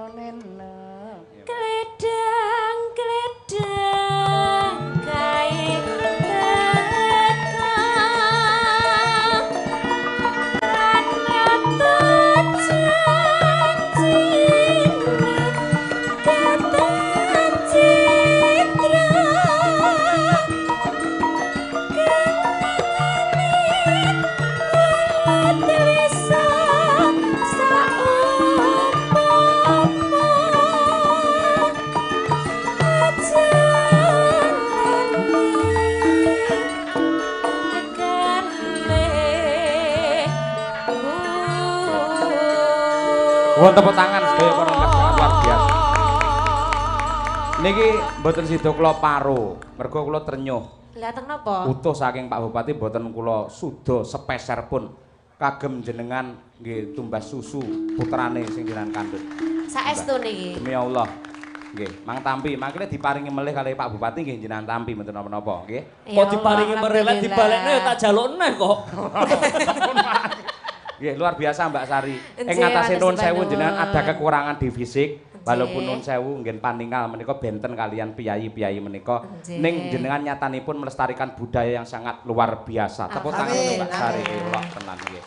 Gledang kae Wong tepuk tangan sedaya para sangat luar biasa. Niki mboten sida kula paro, mergo kula trenyuh. Lah teng napa? Utuh saking Pak Bupati mboten kula suda sepeser pun kagem jenengan nggih tumbas susu putrane sing jenengan kandhut. Saestu niki. Demi Allah. Nggih, mang tampi, mangkene diparingi melih kalih Pak Bupati nggih jenengan tampi mboten napa-napa, nggih. Kok diparingi melih dibalekne ya tak jaluk neh kok. Nggih, luar biasa Mbak Sari. Ing ngatasé nuwun sewu jenengan ada kekurangan di fisik, walaupun nuwun sewu nggih paninggal menika benten kalian piyayi-piyayi menika. Ning jenengan nyatanipun melestarikan budaya yang sangat luar biasa. Tepuk tangan untuk Mbak Sari kula tenan nggih.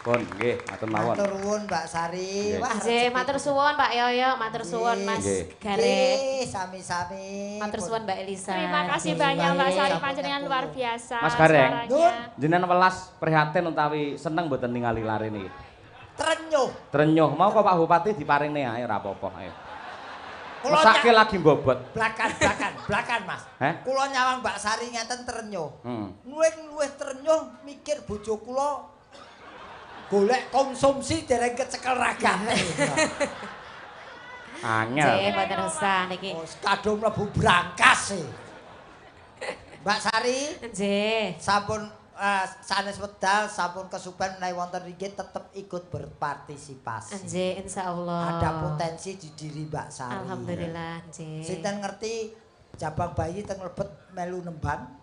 Pun nggih, matur mawon. Matur nuwun Mbak Sari. Wah, nggih matur suwun Pak Yoyo, matur suwun Mas Garek. Sami-sami. Matur suwun Mbak Elisa. Terima kasih banyak Mbak Sari panjenengan luar biasa. Mas Gareng, jenengan welas prihatin utawi seneng mboten ningali lare niki? Trenyuh. Trenyuh. Mau kok Pak Bupati diparingne ae ora apa-apa ayo. Mesake lagi mbobot. Blakan Mas. Kula nyawang Mbak Sari ngeten trenyuh. Luwih trenyuh mikir bojo kula golek konsumsi dereng kecekel ragane. Angel. Nggih, mboten usah niki. Kadung mlebu brankas e. Mbak Sari, nggih. Sampun sanes wedal, sampun kesupen menawi wonten nggih tetep ikut berpartisipasi. Nggih, insyaallah. Ada potensi di diri Mbak Sari. Alhamdulillah, nggih. Sinten ngerti jabang bayi teng lebet melu nembang?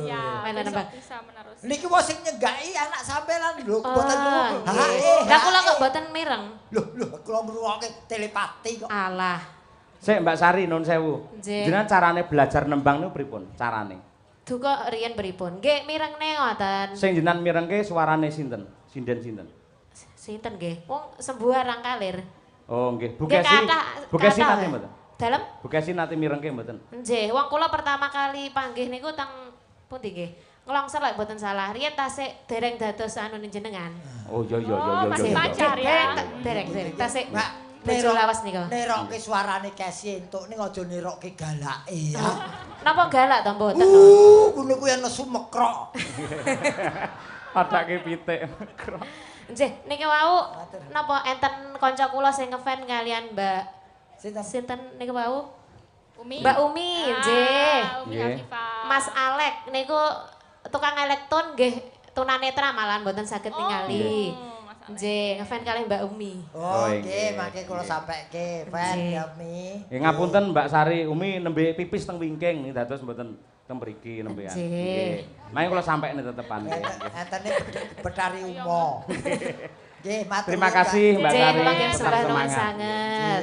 Ya, bisa menerus. Niki wong sing nyenggaki anak sampean lho, mboten lho. Lah kula kok mboten mireng. Lho, kula ngrungokke telepati kok. Alah. Sik Mbak Sari nuwun sewu. Jenengan carane belajar nembang niku pripun carane? Duka riyen pripun? Nggih mirengne ngoten. Sing jenengan mirengke suarane sinten? Sinten? Sinten nggih? Wong sembuarang kalir. Oh nggih, Bukesi nate mboten? Dalem? Bukesi nate mirengke mboten? Nggih, wong kula pertama kali panggih niku teng pundi nggih? Ngelongsor lek mboten salah. Riyen tasik dereng dados anu jenengan. Oh iya. Masih pacar ya. Dereng tasik. Mbak, bojo lawas niku. Nerokke suarane Kesi entuk ning aja nerokke galake ya. Napa galak to mboten? Ngono kuwi nesu mekrok. Padake pitik mekrok. Nggih, niki wau napa enten kanca kula sing ngefan kalian Mbak Sinten niku wau? Umi. Mbak Umi, nggih. Umi Hafifah. Mas Alek niku tukang elektron nggih tunanetra malahan mboten saged ningali. Nggih, ngefan kalih Mbak Umi. Oh, nggih, mangke kula sampaikke fan ya Umi. Nggih ngapunten Mbak Sari, Umi nembe pipis teng wingking dados mboten teng mriki nembean. Nggih. Mangke kula sampaikne tetepan nggih. Entene Betari Umo. Nggih, matur. Terima kasih Mbak Sari. Nggih, semangat sangat.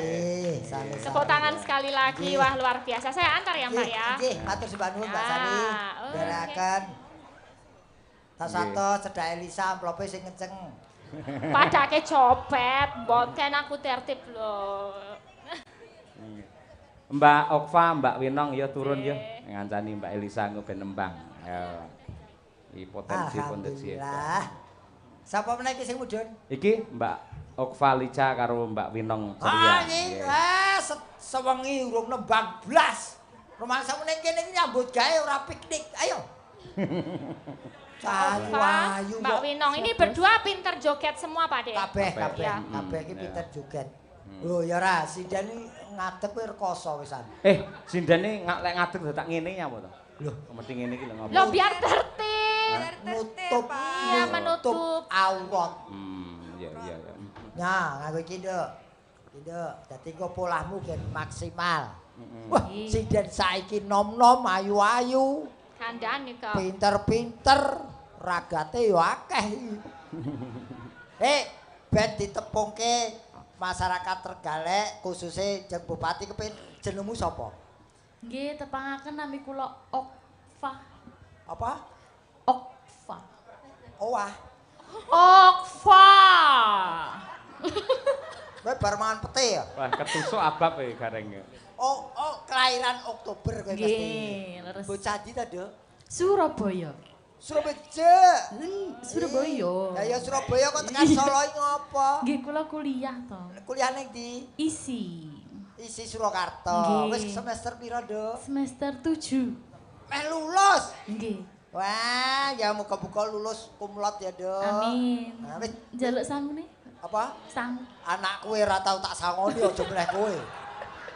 Tepuk tangan sekali lagi, wah luar biasa. Saya antar ya Mbak ya. Nggih, matur sembah nuwun Mbak Sari. Berakan. Tasato cedak Elisa amplope sing kenceng. Padake copet, mboten aku tertib lho. Mbak Okfa, Mbak Winong ya turun ya ngancani Mbak Elisa ngoben nembang. Ya. Iki potensi. Alhamdulillah. Sapa meneh iki sing mudhun? Iki Mbak Okfa Lica karo Mbak Winong Ceria. Sewengi urung nembang blas. Rumangsa meneh kene iki nyambut gawe ora piknik. Ayo. Ayu. Mbak Winong ini berdua pinter joget semua Pak Dek. Kabeh iki pinter joget. Lho ya ora, Sindan ngadeg kowe rekoso wisan. Sindan lek ngadeg tak ngene ya apa to? Lho, mesti ngene iki lho ngopo. Lho biar tertib. Menutup aurat. Iya. Nah, nganggo iki nduk. Dadi engko polahmu ben maksimal. Wah, Sindan saiki nom-nom ayu-ayu. Kandhane kok. Pinter-pinter, ragate yo akeh. Ben ditepungke masyarakat Trenggalek khususnya Jeng Bupati kepengin jenengmu sapa? Nggih, tepangaken nami kula Okfa. Apa? Okfa. Owah. Okfa. Kowe bar mangan pete ya? Wah, ketusuk abab garenge. Oh, kelahiran Oktober kowe mesti. Nggih, leres. Bocah ndi ta, Dok? Surabaya. Surabaya. Surabaya. Lah ya Surabaya kok tekan Solo iki ngopo? Nggih, kula kuliah to. Kuliah ning ndi? Isi. Isi Surakarta. Nggih. Wis semester pira, Dok? Semester 7. Meh lulus. Nggih. Wah, ya muga-muga lulus kumlot ya, Dok. Amin. Nah, wis Jaluk sangune? apa? Sang. Anak kowe ora tau tak sangoni aja meneh kowe.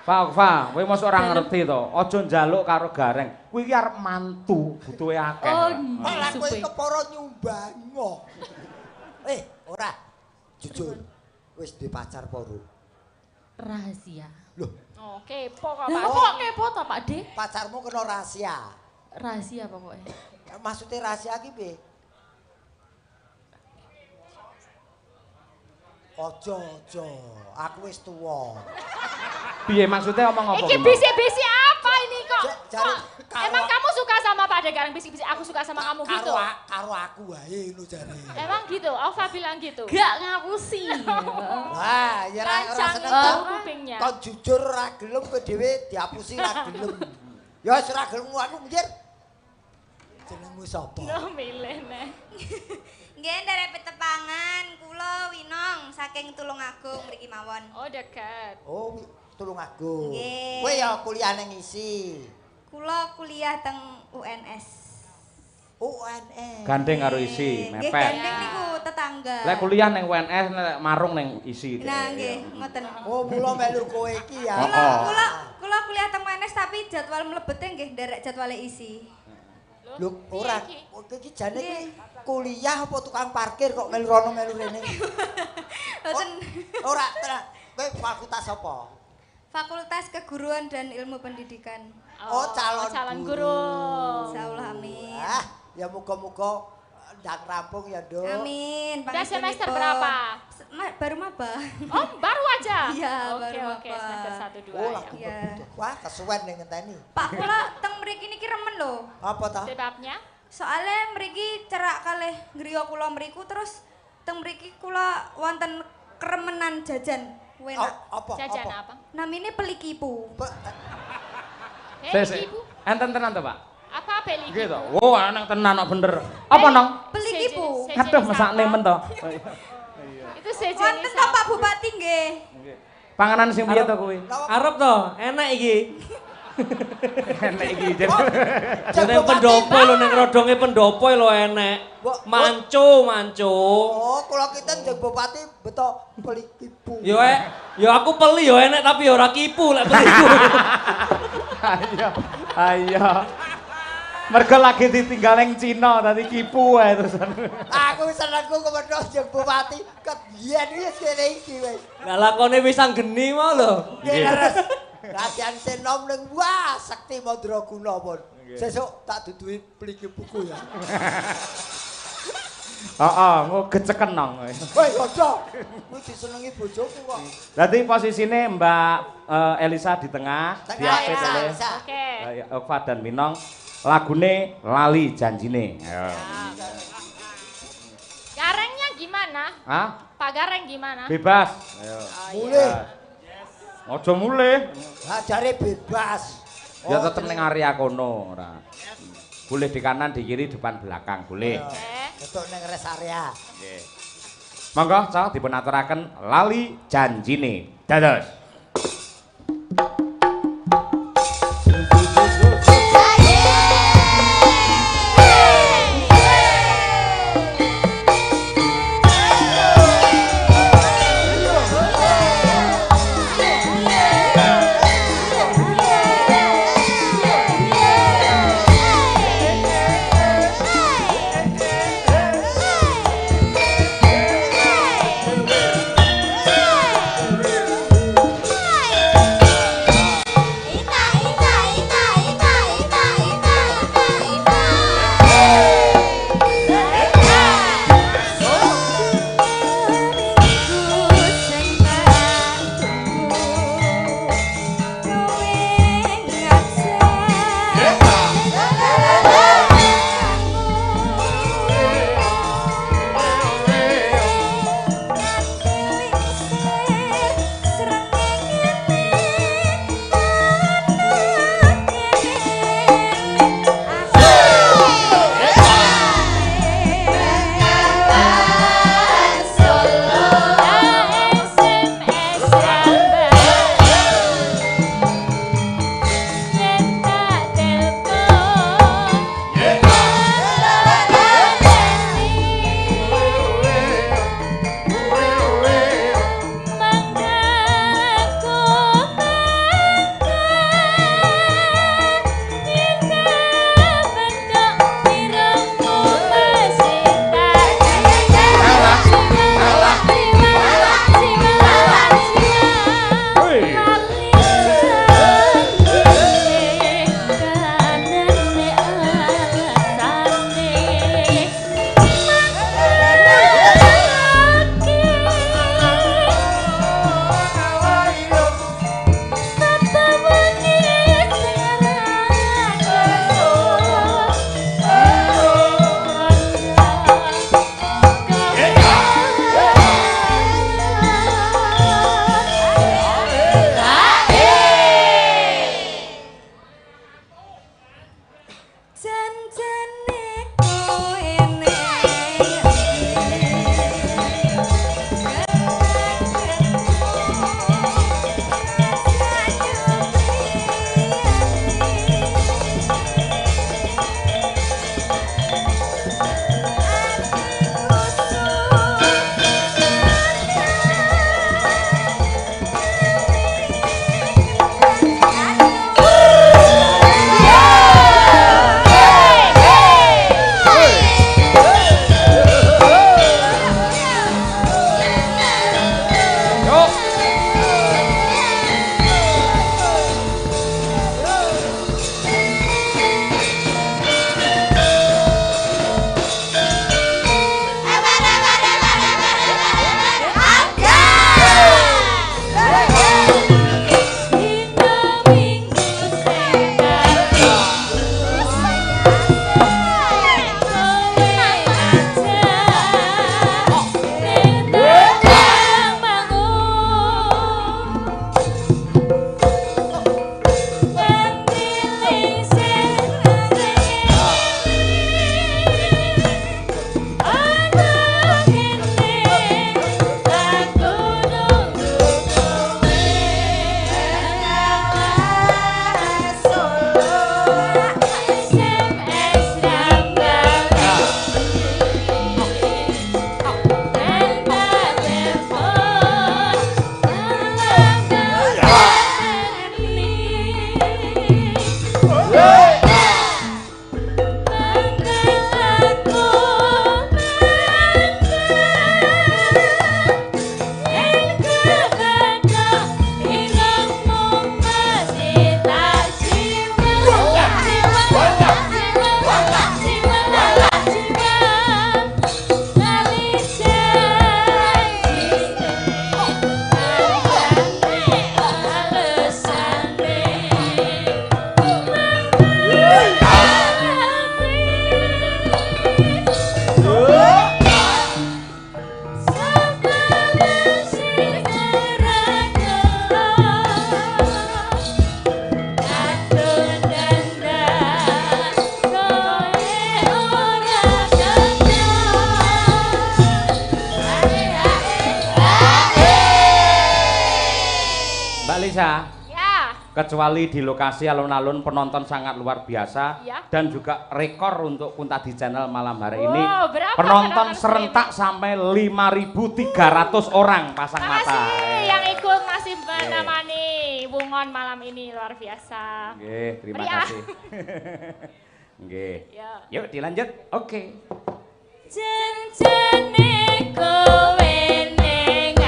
Fa, kowe mosok ora ngerti to. Aja njaluk karo gareng. Kuwi iki arep mantu, butuhe akeh. Oh, Malah kowe kepara nyumbang. Ora. Jujur. Wis duwe pacar apa, Ru? Rahasia. Loh, Oh, kepo kok, Lah Pak. kok kepo to, Pak De? pacarmu kena rahasia. Rahasia pokoknya. Maksudnya rahasia ki piye? Ojo, aku wis tuwa. Piye maksudnya omong apa? Iki bisik-bisik apa ini kok? Jare Emang kamu suka sama Pak Degareng bisik-bisik aku suka sama kamu gitu? Karo aku wae ngono jare. Emang gitu? Alfa bilang gitu. Gak ngapusi. Wah, ya ora Rancang seneng itu to. kupingnya. Kon jujur ora gelem kowe dhewe diapusi ora gelem. Ya wis ora gelem aku minggir. Jenengmu sapa? No milih neh. Nggih, nderek petepangan kula Winong saking Tulungagung mriki mawon. Oh, dekat. Oh, Tulungagung. Nggih. Kowe ya kuliah ning isi. Kula kuliah teng UNS. UNS. Gandeng karo isi, Nggih, mepet. gandeng niku tetangga. Lek kuliah ning UNS, nek marung ning isi. Nah, nggih, ngoten. Oh, mula melu kowe iki ya. Kula kuliah teng UNS tapi jadwal mlebete nggih nderek jadwale isi. Lho, ora. Kowe iki jane kuwi kuliah apa tukang parkir kok melu rono melu rene. Mboten. Ora, kowe fakultas apa? Fakultas Keguruan dan Ilmu Pendidikan. Oh, calon guru. Insyaallah amin. Ah, ya muga-muga ndang rampung ya, Dok. Amin. Udah semester Pangapuntenipun. berapa? Baru maba. Oh, baru aja? Iya, Oke, baru oke, apa. semester 1, 2 Oh, ya. lagi Iya. betul. Wah, kesuwen ning ngenteni. Pak kula teng mriki niki remen lho. Apa ta? Sebabnya? Soalnya mriki cerak kalih griya kula mriku terus teng mriki kula wonten keremenan jajan. Enak. Apa? Jajan apa? Namine Pelikipu. Ibu. Enten tenan to, Pak? Apa beli Gitu. Oh, enak tenan kok bener. Apa, Nong? Pelikipu. Aduh, mesakne men to. Itu sejenis Wonten to Pak Bupati nggih. Panganan sing piye to kuwi? Arep to, enak iki. Enak iki. Jeneng pendopo lho ning rodonge pendopo lho enek. Manco. Oh, kula kita Jeng Bupati beto Pelikipu. Yo aku peli yo enek tapi yo ora kipu lek peliku. Ayo. Mergo lagi ditinggal ning Cina tadi kipu wae terus. Aku senengku kemedo Jeng Bupati ket yen wis kene iki wis. Lah lakone wis anggeni mau lho. Nggih leres. Radian senom ning wah sekti mandraguna pun. Sesuk tak duduhi Pelikipuku ya. Heeh, engko geceken nong. Woi, aja. Kuwi disenengi bojoku kok. Dadi posisine Mbak Elisa di tengah, diapit oleh Oke. Okfa dan Minong. Lagune Lali Janjine. Ayo. Garengnya gimana? Hah? Pak Gareng gimana? Bebas. Ayo. Mulih. Ojo mulih. Lah jare bebas. Ya tetep ning area kono ora. Boleh di kanan, di kiri, depan, belakang, boleh. Betul ning rest area. Nggih. Monggo, Cok, dipun aturaken Lali Janjine. Dados. Lisa. Ya. Kecuali di lokasi alun-alun penonton sangat luar biasa ya. Dan juga rekor untuk Kuntadi Channel malam hari ini. Berapa penonton serentak sampai 5.300 orang pasang mata. Makasih yang ikut masih menemani Bungon malam ini luar biasa. Nggih, terima kasih. Nggih. Yuk dilanjut. Oke. Janjane kowe ning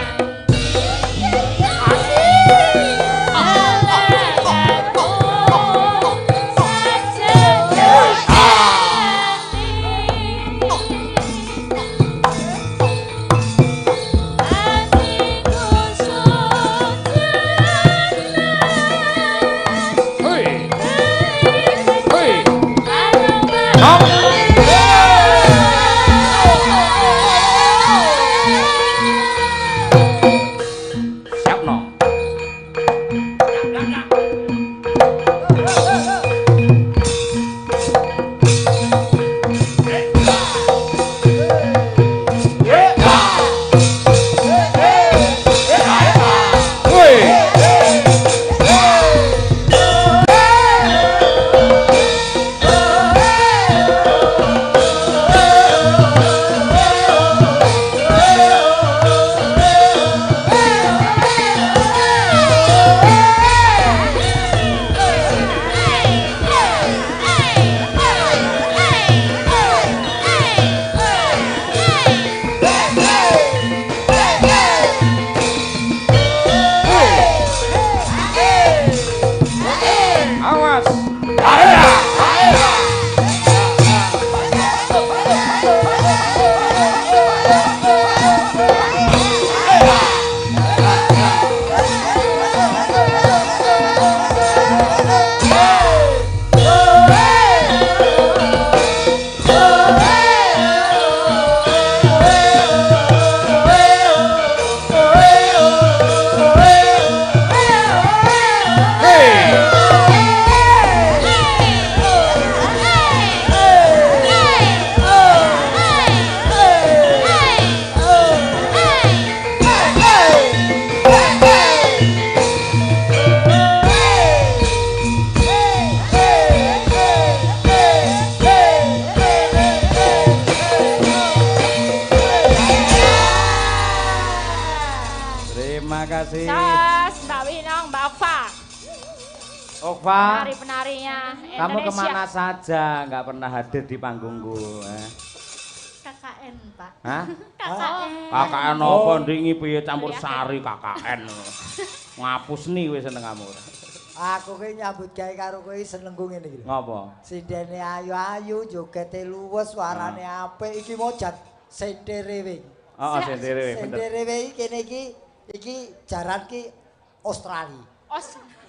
kasih. Sos, Mbak Winong, Mbak Okva. Okva. Penari-penarinya Indonesia. Kamu kemana saja, nggak pernah hadir di panggungku. KKN, Pak. Hah? KKN. KKN apa ndingi piye campur sari KKN. Ngapus nih wis seneng kamu. Aku ki nyambut gawe karo kowe seneng ku ngene iki. Ngopo? Sindene ayu-ayu, jogete luwes, suarane apik iki mojat senderewe. Heeh, senderewe bener. Senderewe kene iki jaran ki Australia.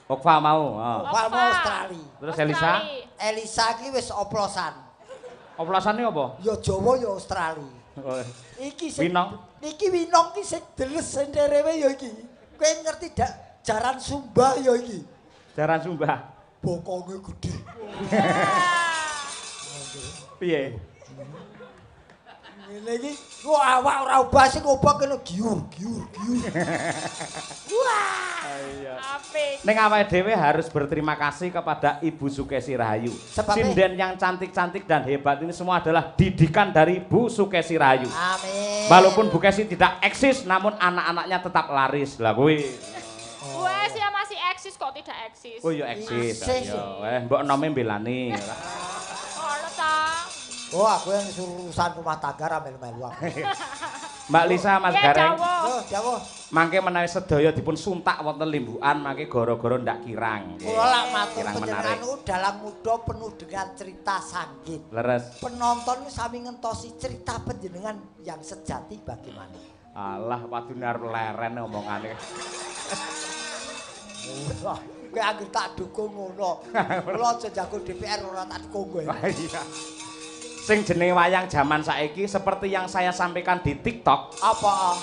Okva mau. Okva mau Australia. Terus Elisa? Elisa ki wis oplosan. Oplosannya apa? Ya Jawa ya Australia. Iki Winong. Iki Winong ki sing deles senderewe ya iki. Kowe ngerti dak jaran Sumba ya iki. Jaran Sumba. Bokonge gede. Piye? Ngene iki kok awak ora ubah sing obah kene giur. Wah. Iya. Apik. Ning awake dhewe harus berterima kasih kepada Ibu Sukesi Rahayu. Sinden yang cantik-cantik dan hebat ini semua adalah didikan dari Bu Sukesi Rahayu. Amin. Walaupun Bu Kesi tidak eksis namun anak-anaknya tetap laris. Lah kuwi. Wes ya masih eksis kok tidak eksis. Oh ya eksis. Mbok nome mbelani. Ono ta. Oh aku yang urusan rumah tangga ra melu-melu aku. Mbak Lisa Mas Gareng. Jawa. Mangke menawi sedaya dipun suntak wonten limbukan mangke gara-gara ndak kirang. Kula lak matur panjenengan dalam muda penuh dengan cerita sanggit. Leres. Penonton sami ngentosi cerita panjenengan yang sejati bagaimana. Alah padunar leren omongane. Wah, kowe anggere tak dukung ngono. Kula aja jago DPR ora tak dukung kowe. Iya. Sing jenenge wayang jaman saiki seperti yang saya sampaikan di TikTok. Apa?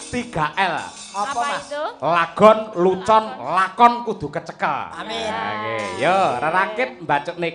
3L. Apa Mas? Itu? Lagon, lucon, lakon kudu kecekel. Amin. Oke, yo rerakit mbacukne